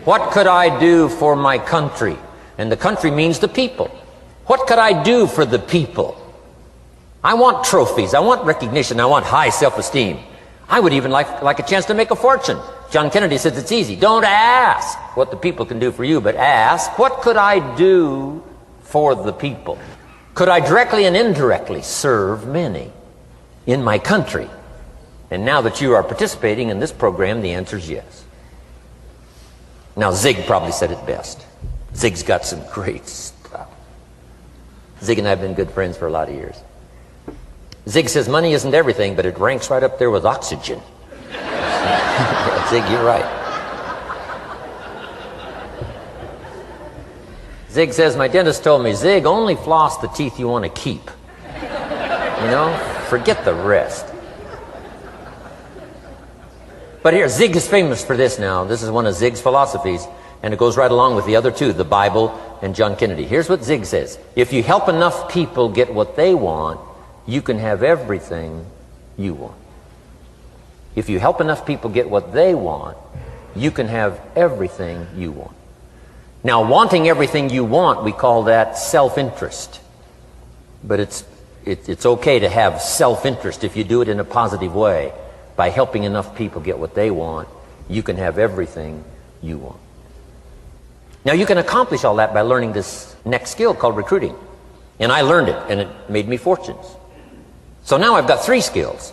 what could I do for my country? And the country means the people. What could I do for the people? I want trophies. I want recognition. I want high self-esteem. I would even like a chance to make a fortune. John Kennedy says it's easy. Don't ask what the people can do for you, but ask, what could I do for the people? Could I directly and indirectly serve many in my country? And now that you are participating in this program, the answer is yes. Now, Zig probably said it best. Zig's got some great stuff. Zig and I have been good friends for a lot of years. Zig says money isn't everything, but it ranks right up there with oxygen. Zig, you're right. Zig says, my dentist told me, Zig, only floss the teeth you want to keep. You know, forget the rest. But here, Zig is famous for this now. This is one of Zig's philosophies, and it goes right along with the other two, the Bible and John Kennedy. Here's what Zig says: if you help enough people get what they want, you can have everything you want. If you help enough people get what they want, you can have everything you want. Now, wanting everything you want, we call that self-interest. But it's okay to have self-interest if you do it in a positive way. By helping enough people get what they want, you can have everything you want. Now, you can accomplish all that by learning this next skill called recruiting. And I learned it, and it made me fortunes. So now I've got 3 skills: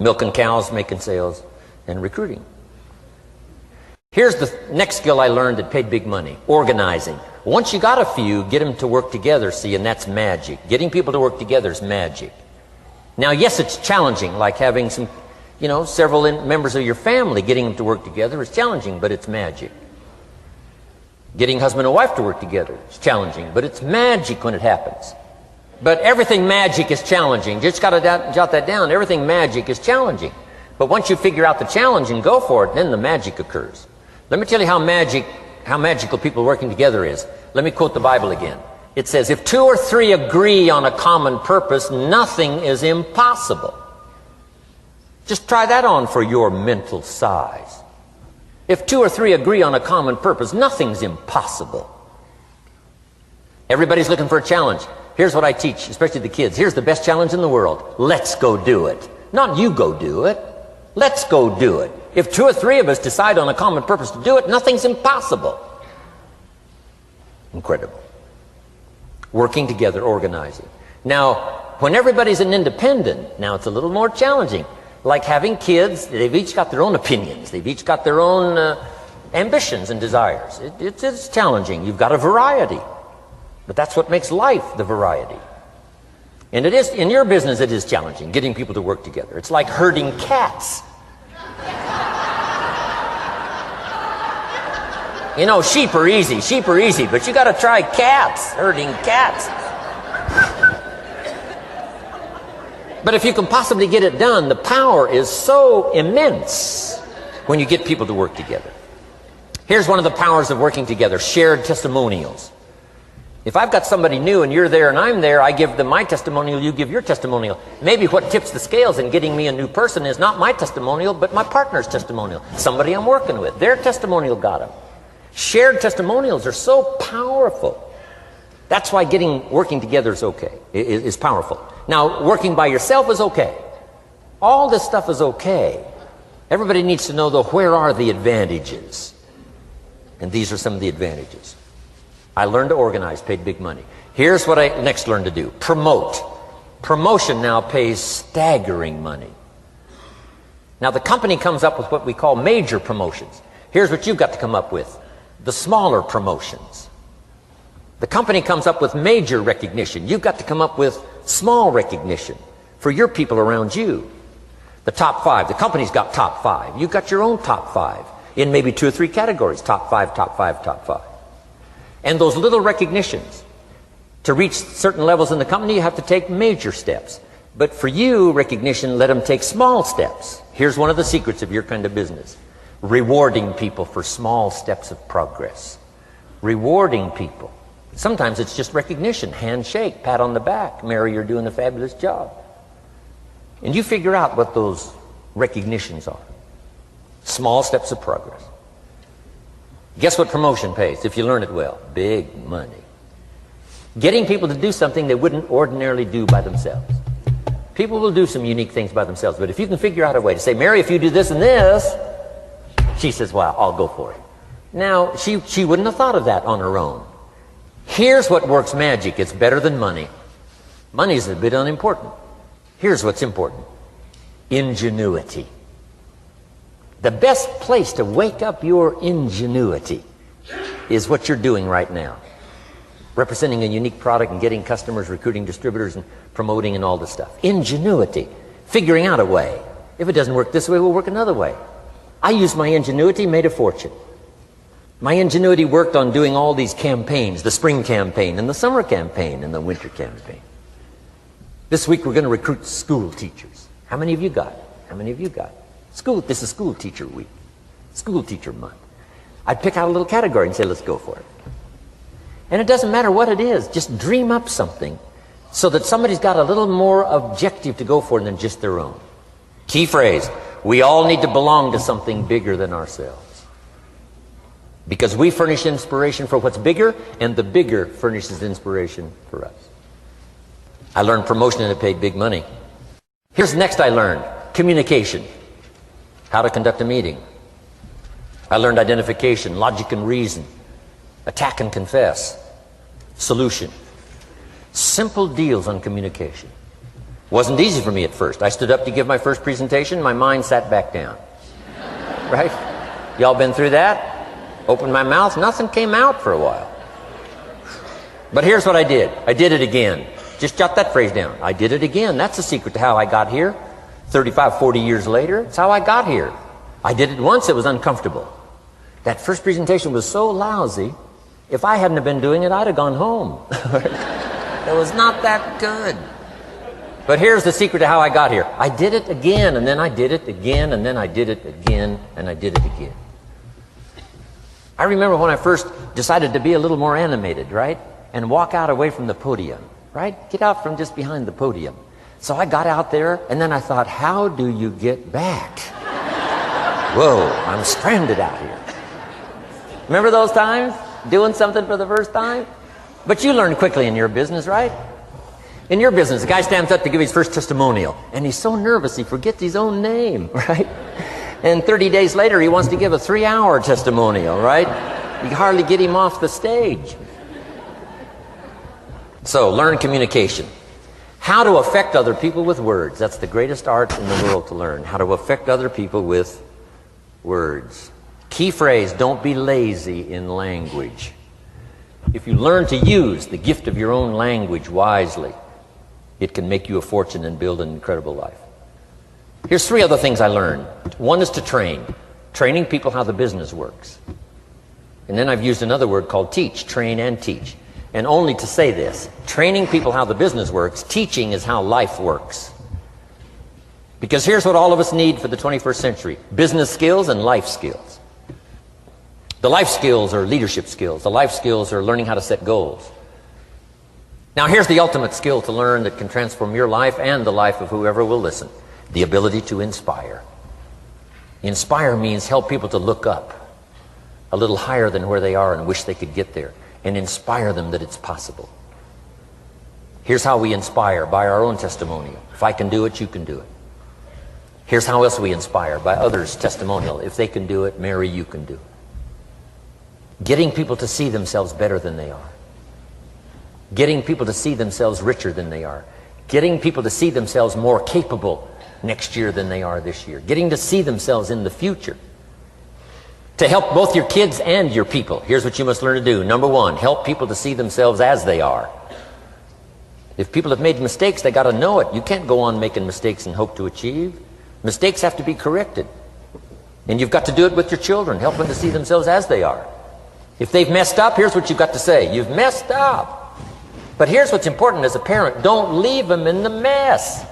milking cows, making sales, and recruiting. Here's the next skill I learned that paid big money: organizing. Once you got a few, get them to work together, see, and that's magic. Getting people to work together is magic. Now, yes, it's challenging, like having some, several members of your family, getting them to work together is challenging, but it's magic. Getting husband and wife to work together is challenging, but it's magic when it happens. But everything magic is challenging. Just got to jot that down. Everything magic is challenging. But once you figure out the challenge and go for it, then the magic occurs. Let me tell you how magical people working together is. Let me quote the Bible again. It says, if 2 or 3 agree on a common purpose, nothing is impossible. Just try that on for your mental size. If 2 or 3 agree on a common purpose, nothing's impossible. Everybody's looking for a challenge. Here's what I teach, especially the kids. Here's the best challenge in the world. Let's go do it. Not you go do it. Let's go do it. If 2 or 3 of us decide on a common purpose to do it, nothing's impossible. Incredible. Working together, organizing. Now, when everybody's an independent, now it's a little more challenging. Like having kids, they've each got their own opinions. They've each got their own ambitions and desires. It's challenging. You've got a variety. But that's what makes life the variety. And it is, in your business, it is challenging, getting people to work together. It's like herding cats. You know, sheep are easy, but you got to try cats, herding cats. But if you can possibly get it done, the power is so immense when you get people to work together. Here's one of the powers of working together: shared testimonials. If I've got somebody new and you're there and I'm there, I give them my testimonial, you give your testimonial. Maybe what tips the scales in getting me a new person is not my testimonial, but my partner's testimonial. Somebody I'm working with, their testimonial got them. Shared testimonials are so powerful. That's why working together is okay, is powerful. Now, working by yourself is okay. All this stuff is okay. Everybody needs to know, though, where are the advantages? And these are some of the advantages. I learned to organize, paid big money. Here's what I next learned to do: promote. Promotion now pays staggering money. Now, the company comes up with what we call major promotions. Here's what you've got to come up with: the smaller promotions. The company comes up with major recognition. You've got to come up with small recognition for your people around you. The top 5. The company's got top 5. You've got your own top 5 in maybe 2 or 3 categories: top 5, top 5, top 5. And those little recognitions, to reach certain levels in the company, you have to take major steps. But for you, recognition, let them take small steps. Here's one of the secrets of your kind of business: rewarding people for small steps of progress. Rewarding people. Sometimes it's just recognition, handshake, pat on the back: Mary, you're doing a fabulous job. And you figure out what those recognitions are. Small steps of progress. Guess what promotion pays, if you learn it well? Big money. Getting people to do something they wouldn't ordinarily do by themselves. People will do some unique things by themselves, but if you can figure out a way to say, Mary, if you do this and this, she says, well, I'll go for it. Now, she wouldn't have thought of that on her own. Here's what works magic. It's better than money. Money's a bit unimportant. Here's what's important: ingenuity. The best place to wake up your ingenuity is what you're doing right now. Representing a unique product and getting customers, recruiting distributors, and promoting and all this stuff. Ingenuity. Figuring out a way. If it doesn't work this way, we'll work another way. I used my ingenuity, made a fortune. My ingenuity worked on doing all these campaigns: the spring campaign and the summer campaign and the winter campaign. This week we're going to recruit school teachers. How many of you got? How many of you got? This is school teacher week. School teacher month. I'd pick out a little category and say, let's go for it. And it doesn't matter what it is. Just dream up something so that somebody's got a little more objective to go for than just their own. Key phrase: we all need to belong to something bigger than ourselves. Because we furnish inspiration for what's bigger, and the bigger furnishes inspiration for us. I learned promotion and it paid big money. Here's next I learned: communication. How to conduct a meeting. I learned identification, logic and reason, attack and confess, solution. Simple deals on communication. Wasn't easy for me at first. I stood up to give my first presentation, my mind sat back down. Right? Y'all been through that? Opened my mouth, nothing came out for a while. But here's what I did. I did it again. Just jot that phrase down. I did it again. That's the secret to how I got here. 35, 40 years later, it's how I got here. I did it once, it was uncomfortable. That first presentation was so lousy, if I hadn't have been doing it, I'd have gone home. It was not that good. But here's the secret to how I got here. I did it again, and then I did it again, and then I did it again, and I did it again. I remember when I first decided to be a little more animated, right? And walk out away from the podium, right? Get out from just behind the podium. So I got out there, and then I thought, how do you get back? Whoa, I'm stranded out here. Remember those times? Doing something for the first time? But you learn quickly in your business, right? In your business, the guy stands up to give his first testimonial, and he's so nervous he forgets his own name, right? And 30 days later, he wants to give a 3-hour testimonial, right? You hardly get him off the stage. So, learn communication. How to affect other people with words. That's the greatest art in the world to learn. How to affect other people with words. Key phrase: don't be lazy in language. If you learn to use the gift of your own language wisely, it can make you a fortune and build an incredible life. Here's 3 other things I learned. One is to train. Training people how the business works. And then I've used another word called teach. Train and teach. And only to say this, training people how the business works, teaching is how life works. Because here's what all of us need for the 21st century. Business skills and life skills. The life skills are leadership skills. The life skills are learning how to set goals. Now here's the ultimate skill to learn that can transform your life and the life of whoever will listen. The ability to inspire. Inspire means help people to look up a little higher than where they are and wish they could get there, and inspire them that it's possible. Here's how we inspire, by our own testimonial. If I can do it, you can do it. Here's how else we inspire, by others' testimonial. If they can do it, Mary, you can do it. Getting people to see themselves better than they are. Getting people to see themselves richer than they are. Getting people to see themselves more capable next year than they are this year. Getting to see themselves in the future. To help both your kids and your people, here's what you must learn to do. Number 1, help people to see themselves as they are. If people have made mistakes, they got to know it. You can't go on making mistakes and hope to achieve. Mistakes have to be corrected. And you've got to do it with your children. Help them to see themselves as they are. If they've messed up, here's what you've got to say. You've messed up. But here's what's important as a parent. Don't leave them in the mess.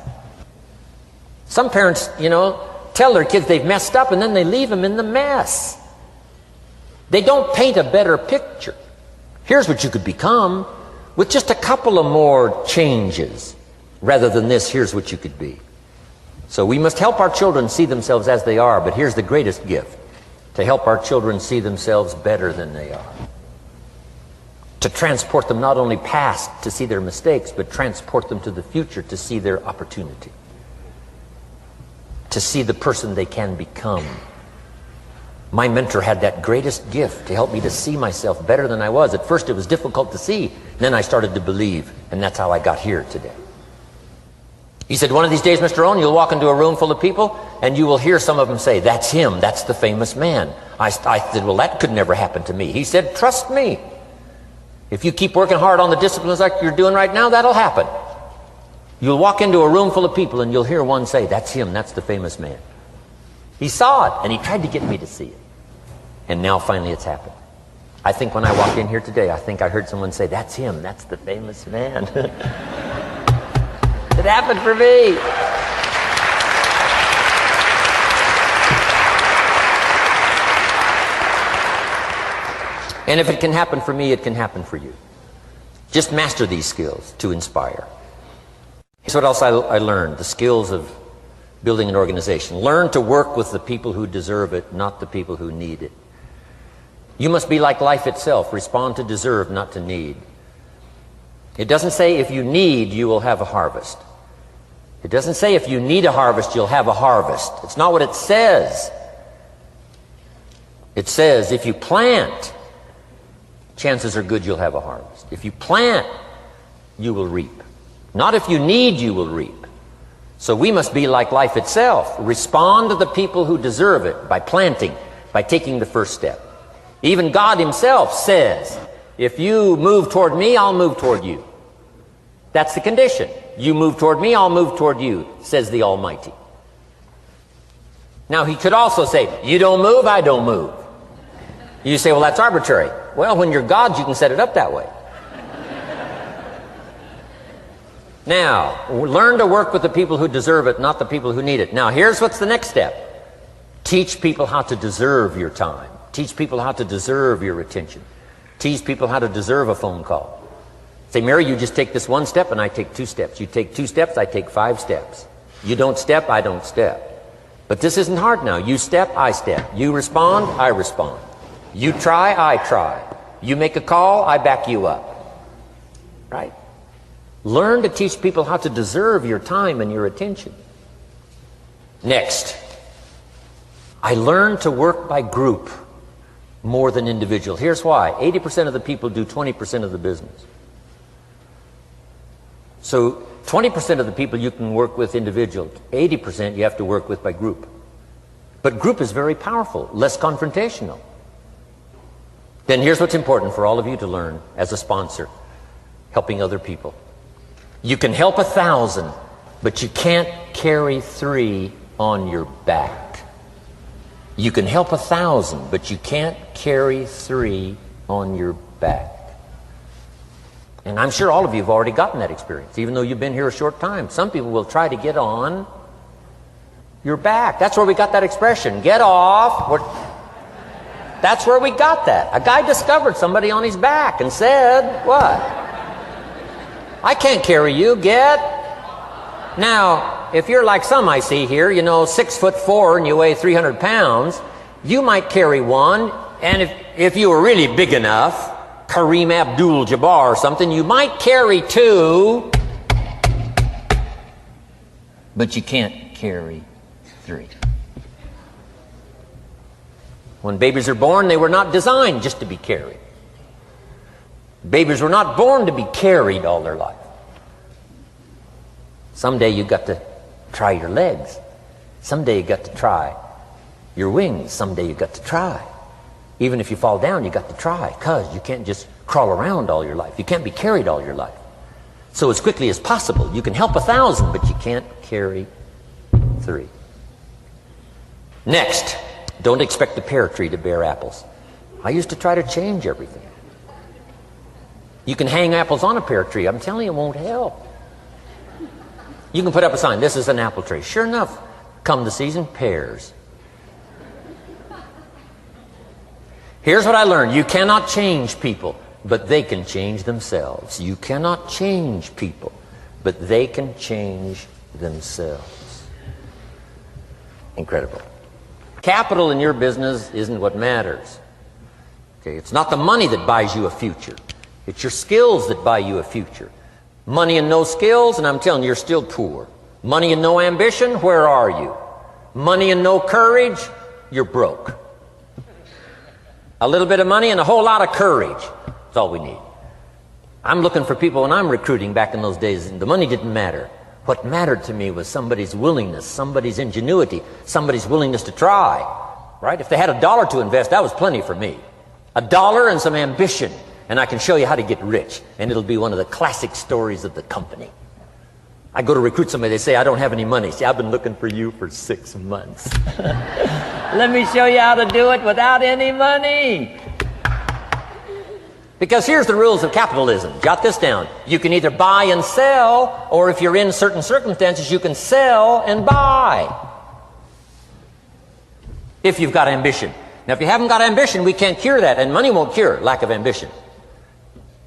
Some parents, tell their kids they've messed up and then they leave them in the mess. They don't paint a better picture. Here's what you could become with just a couple of more changes. Rather than this, here's what you could be. So we must help our children see themselves as they are, but here's the greatest gift. To help our children see themselves better than they are. To transport them not only past to see their mistakes, but transport them to the future to see their opportunity. To see the person they can become. My mentor had that greatest gift to help me to see myself better than I was. At first it was difficult to see. Then I started to believe, and that's how I got here today. He said, one of these days, Mr. Rohn, you'll walk into a room full of people, and you will hear some of them say, that's him, that's the famous man. I said, well, that could never happen to me. He said, trust me. If you keep working hard on the disciplines like you're doing right now, that'll happen. You'll walk into a room full of people, and you'll hear one say, that's him, that's the famous man. He saw it, and he tried to get me to see it. And now finally it's happened. I think when I walked in here today, I think I heard someone say, that's him, that's the famous man. It happened for me. And if it can happen for me, it can happen for you. Just master these skills to inspire. Here's what else I learned, the skills of building an organization. Learn to work with the people who deserve it, not the people who need it. You must be like life itself. Respond to deserve, not to need. It doesn't say if you need, you will have a harvest. It doesn't say if you need a harvest, you'll have a harvest. It's not what it says. It says if you plant, chances are good you'll have a harvest. If you plant, you will reap. Not if you need, you will reap. So we must be like life itself. Respond to the people who deserve it by planting, by taking the first step. Even God himself says, if you move toward me, I'll move toward you. That's the condition. You move toward me, I'll move toward you, says the Almighty. Now he could also say, you don't move, I don't move. You say, well, that's arbitrary. Well, when you're God, you can set it up that way. Now, learn to work with the people who deserve it, not the people who need it. Now, here's what's the next step. Teach people how to deserve your time. Teach people how to deserve your attention. Teach people how to deserve a phone call. Say, Mary, you just take this one step and I take 2 steps. You take 2 steps, I take 5 steps. You don't step, I don't step. But this isn't hard now. You step, I step. You respond, I respond. You try, I try. You make a call, I back you up. Right? Learn to teach people how to deserve your time and your attention. Next, I learned to work by group more than individual. Here's why. 80% of the people do 20% of the business. So 20% of the people you can work with individual. 80% you have to work with by group. But group is very powerful, less confrontational. Then here's what's important for all of you to learn as a sponsor, helping other people. You can help 1,000, but you can't carry 3 on your back. You can help 1,000, but you can't carry 3 on your back. And I'm sure all of you have already gotten that experience, even though you've been here a short time. Some people will try to get on your back. That's where we got that expression, get off. That's where we got that. A guy discovered somebody on his back and said, what? I can't carry you, get. Now, if you're like some I see here, 6'4" and you weigh 300 pounds, you might carry one, and if you were really big enough, Kareem Abdul-Jabbar or something, you might carry 2, but you can't carry 3. When babies are born, they were not designed just to be carried. Babies were not born to be carried all their life. Someday you got to try your legs. Someday you got to try your wings. Someday you got to try. Even if you fall down, you got to try, because you can't just crawl around all your life. You can't be carried all your life. So as quickly as possible, you can help 1,000, but you can't carry 3. Next, don't expect the pear tree to bear apples. I used to try to change everything. You can hang apples on a pear tree. I'm telling you, it won't help. You can put up a sign, this is an apple tree. Sure enough, come the season, pears. Here's what I learned. You cannot change people, but they can change themselves. You cannot change people, but they can change themselves. Incredible. Capital in your business isn't what matters. Okay, it's not the money that buys you a future. It's your skills that buy you a future. Money and no skills, and I'm telling you, you're still poor. Money and no ambition, where are you? Money and no courage, you're broke. A little bit of money and a whole lot of courage. That's all we need. I'm looking for people when I'm recruiting back in those days, and the money didn't matter. What mattered to me was somebody's willingness, somebody's ingenuity, somebody's willingness to try. Right? If they had $1 to invest, that was plenty for me. $1 and some ambition, and I can show you how to get rich, and it'll be one of the classic stories of the company. I go to recruit somebody, they say, I don't have any money. See, I've been looking for you for 6 months. Let me show you how to do it without any money. Because here's the rules of capitalism. Jot this down. You can either buy and sell, or if you're in certain circumstances, you can sell and buy. If you've got ambition. Now, if you haven't got ambition, we can't cure that, and money won't cure lack of ambition.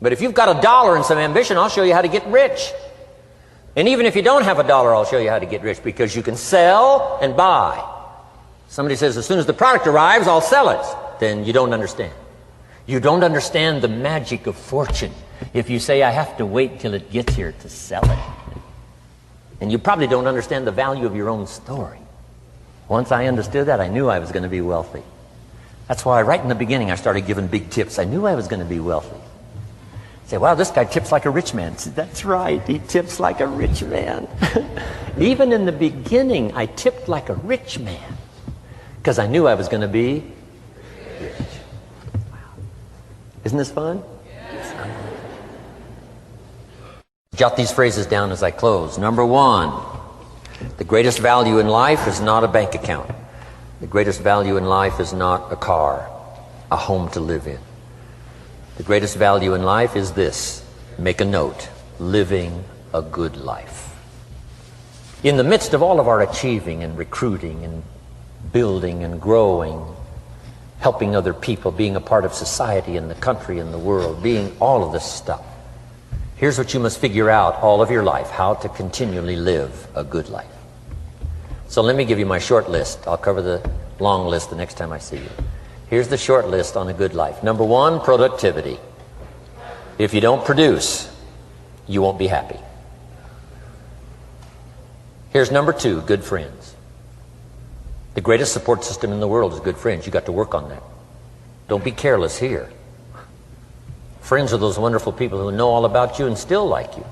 But if you've got $1 and some ambition, I'll show you how to get rich. And even if you don't have $1, I'll show you how to get rich, because you can sell and buy. Somebody says, as soon as the product arrives, I'll sell it. Then you don't understand. You don't understand the magic of fortune if you say, I have to wait till it gets here to sell it. And you probably don't understand the value of your own story. Once I understood that, I knew I was going to be wealthy. That's why right in the beginning I started giving big tips. I knew I was going to be wealthy. Say, wow, this guy tips like a rich man. Say, that's right, he tips like a rich man. Even in the beginning, I tipped like a rich man, because I knew I was going to be rich. Wow. Isn't this fun? Yes. Jot these phrases down as I close. Number 1, the greatest value in life is not a bank account. The greatest value in life is not a car, a home to live in. The greatest value in life is this. Make a note. Living a good life. In the midst of all of our achieving and recruiting and building and growing, helping other people, being a part of society and the country and the world, being all of this stuff, here's what you must figure out all of your life, how to continually live a good life. So let me give you my short list. I'll cover the long list the next time I see you. Here's the short list on a good life. Number 1, productivity. If you don't produce, you won't be happy. Here's number 2, good friends. The greatest support system in the world is good friends. You got to work on that. Don't be careless here. Friends are those wonderful people who know all about you and still like you.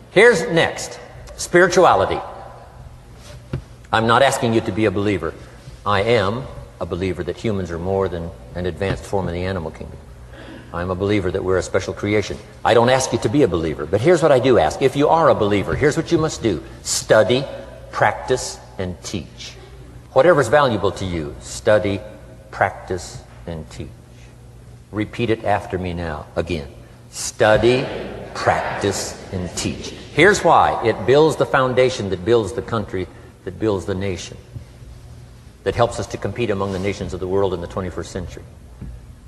Here's next, spirituality. I'm not asking you to be a believer. I am, a believer that humans are more than an advanced form of the animal kingdom. I'm a believer that we're a special creation. I don't ask you to be a believer, but here's what I do ask. If you are a believer, here's what you must do. Study, practice, and teach. Whatever's valuable to you, study, practice, and teach. Repeat it after me now, again. Study, practice, and teach. Here's why. It builds the foundation that builds the country, that builds the nation, that helps us to compete among the nations of the world in the 21st century.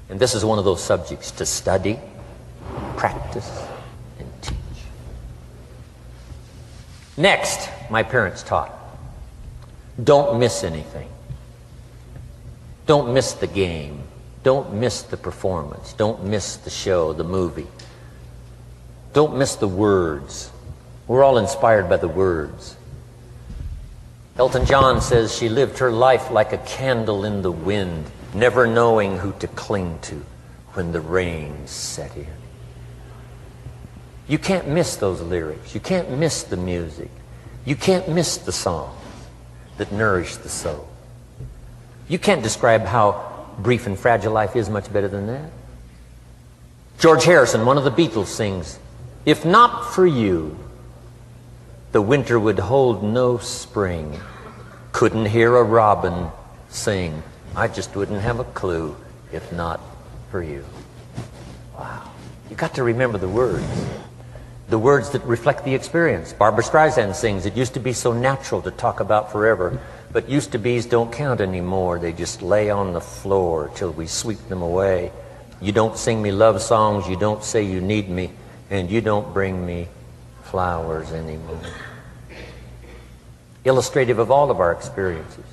And this is one of those subjects, to study, practice, and teach. Next, my parents taught, don't miss anything. Don't miss the game. Don't miss the performance. Don't miss the show, the movie. Don't miss the words. We're all inspired by the words. Elton John says she lived her life like a candle in the wind, never knowing who to cling to when the rain set in. You can't miss those lyrics. You can't miss the music. You can't miss the song that nourish the soul. You can't describe how brief and fragile life is much better than that. George Harrison, one of the Beatles, sings, "If not for you, the winter would hold no spring. Couldn't hear a robin sing. I just wouldn't have a clue if not for you." Wow. You got to remember the words that reflect the experience. Barbra Streisand sings, "It used to be so natural to talk about forever, but used-to-bes don't count anymore. They just lay on the floor till we sweep them away. You don't sing me love songs, you don't say you need me, and you don't bring me flowers anymore." Illustrative of all of our experiences.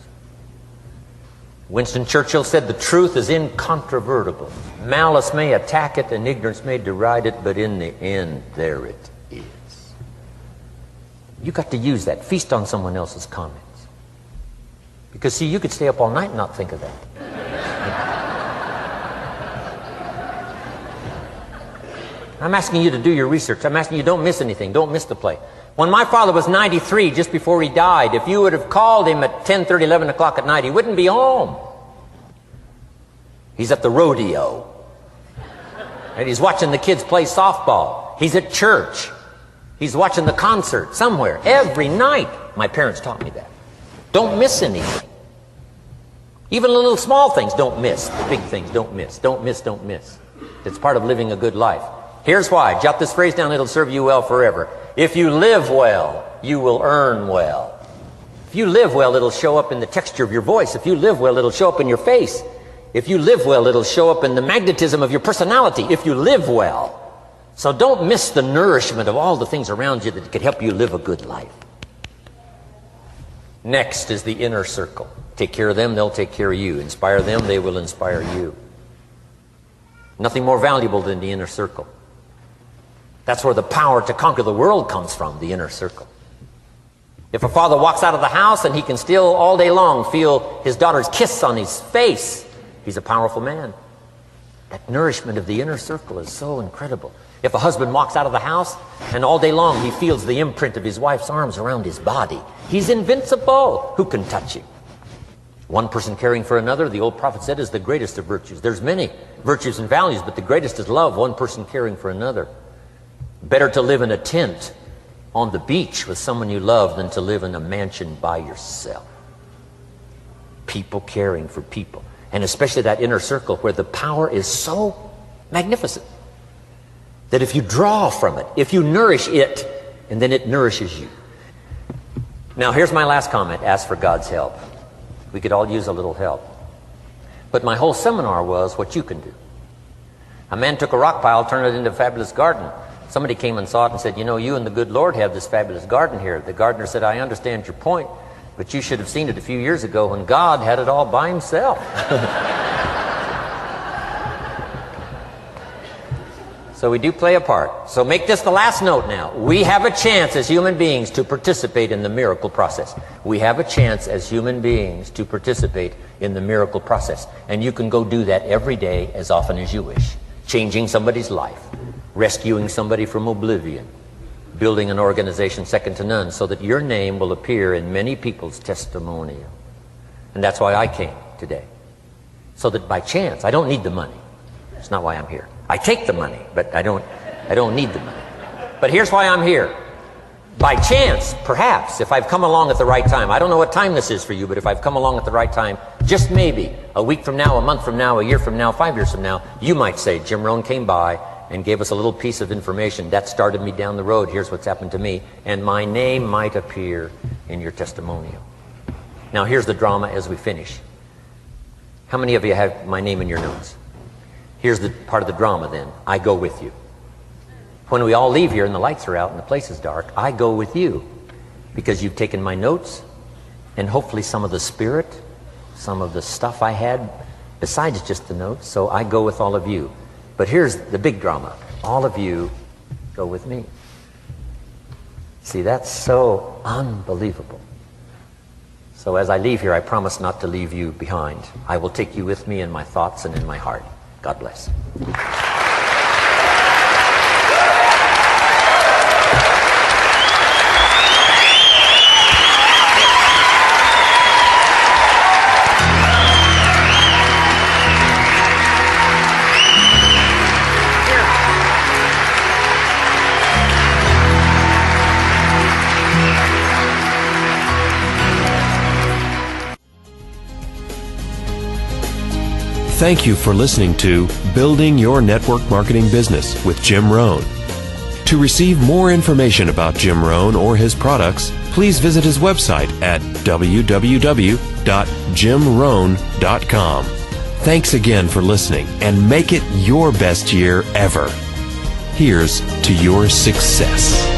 Winston Churchill said, "The truth is incontrovertible. Malice may attack it and ignorance may deride it, but in the end, there it is." You got to use that. Feast on someone else's comments. Because, see, you could stay up all night and not think of that. I'm asking you to do your research. I'm asking you, don't miss anything. Don't miss the play. When my father was 93, just before he died, if you would have called him at 10:30, 11 o'clock at night, he wouldn't be home. He's at the rodeo. And he's watching the kids play softball. He's at church. He's watching the concert somewhere. Every night. My parents taught me that. Don't miss anything. Even the little small things, don't miss. The big things, don't miss. Don't miss, don't miss. It's part of living a good life. Here's why. Jot this phrase down, it'll serve you well forever. If you live well, you will earn well. If you live well, it'll show up in the texture of your voice. If you live well, it'll show up in your face. If you live well, it'll show up in the magnetism of your personality. If you live well. So don't miss the nourishment of all the things around you that could help you live a good life. Next is the inner circle. Take care of them, they'll take care of you. Inspire them, they will inspire you. Nothing more valuable than the inner circle. That's where the power to conquer the world comes from, the inner circle. If a father walks out of the house and he can still all day long feel his daughter's kiss on his face, he's a powerful man. That nourishment of the inner circle is so incredible. If a husband walks out of the house and all day long he feels the imprint of his wife's arms around his body, he's invincible. Who can touch him? One person caring for another, the old prophet said, is the greatest of virtues. There's many virtues and values, but the greatest is love, one person caring for another. Better to live in a tent on the beach with someone you love than to live in a mansion by yourself. People caring for people. And especially that inner circle where the power is so magnificent that if you draw from it, if you nourish it, and then it nourishes you. Now here's my last comment. Ask for God's help. We could all use a little help. But my whole seminar was what you can do. A man took a rock pile, turned it into a fabulous garden. Somebody came and saw it and said, "You know, you and the good Lord have this fabulous garden here." The gardener said, "I understand your point, but you should have seen it a few years ago when God had it all by himself." So we do play a part. So make this the last note now. We have a chance as human beings to participate in the miracle process. We have a chance as human beings to participate in the miracle process. And you can go do that every day as often as you wish. Changing somebody's life. Rescuing somebody from oblivion. Building an organization second to none so that your name will appear in many people's testimonial. And that's why I came today. so that by chance, I don't need the money. It's not why I'm here. I take the money, but I don't need the money. But here's why I'm here. By chance, perhaps, if I've come along at the right time, I don't know what time this is for you, but if I've come along at the right time, just maybe, a week from now, a month from now, a year from now, 5 years from now, you might say, Jim Rohn came by and gave us a little piece of information. That started me down the road. Here's what's happened to me. And my name might appear in your testimonial. Now, here's the drama as we finish. How many of you have my name in your notes? Here's the part of the drama then. I go with you. When we all leave here and the lights are out and the place is dark, I go with you because you've taken my notes and hopefully some of the spirit, some of the stuff I had besides just the notes. So I go with all of you. But here's the big drama. All of you go with me. See, that's so unbelievable. So as I leave here, I promise not to leave you behind. I will take you with me in my thoughts and in my heart. God bless.
Thank you for listening to Building Your Network Marketing Business with Jim Rohn. To receive more information about Jim Rohn or his products, please visit his website at www.jimrohn.com. Thanks again for listening, and make it your best year ever. Here's to your success.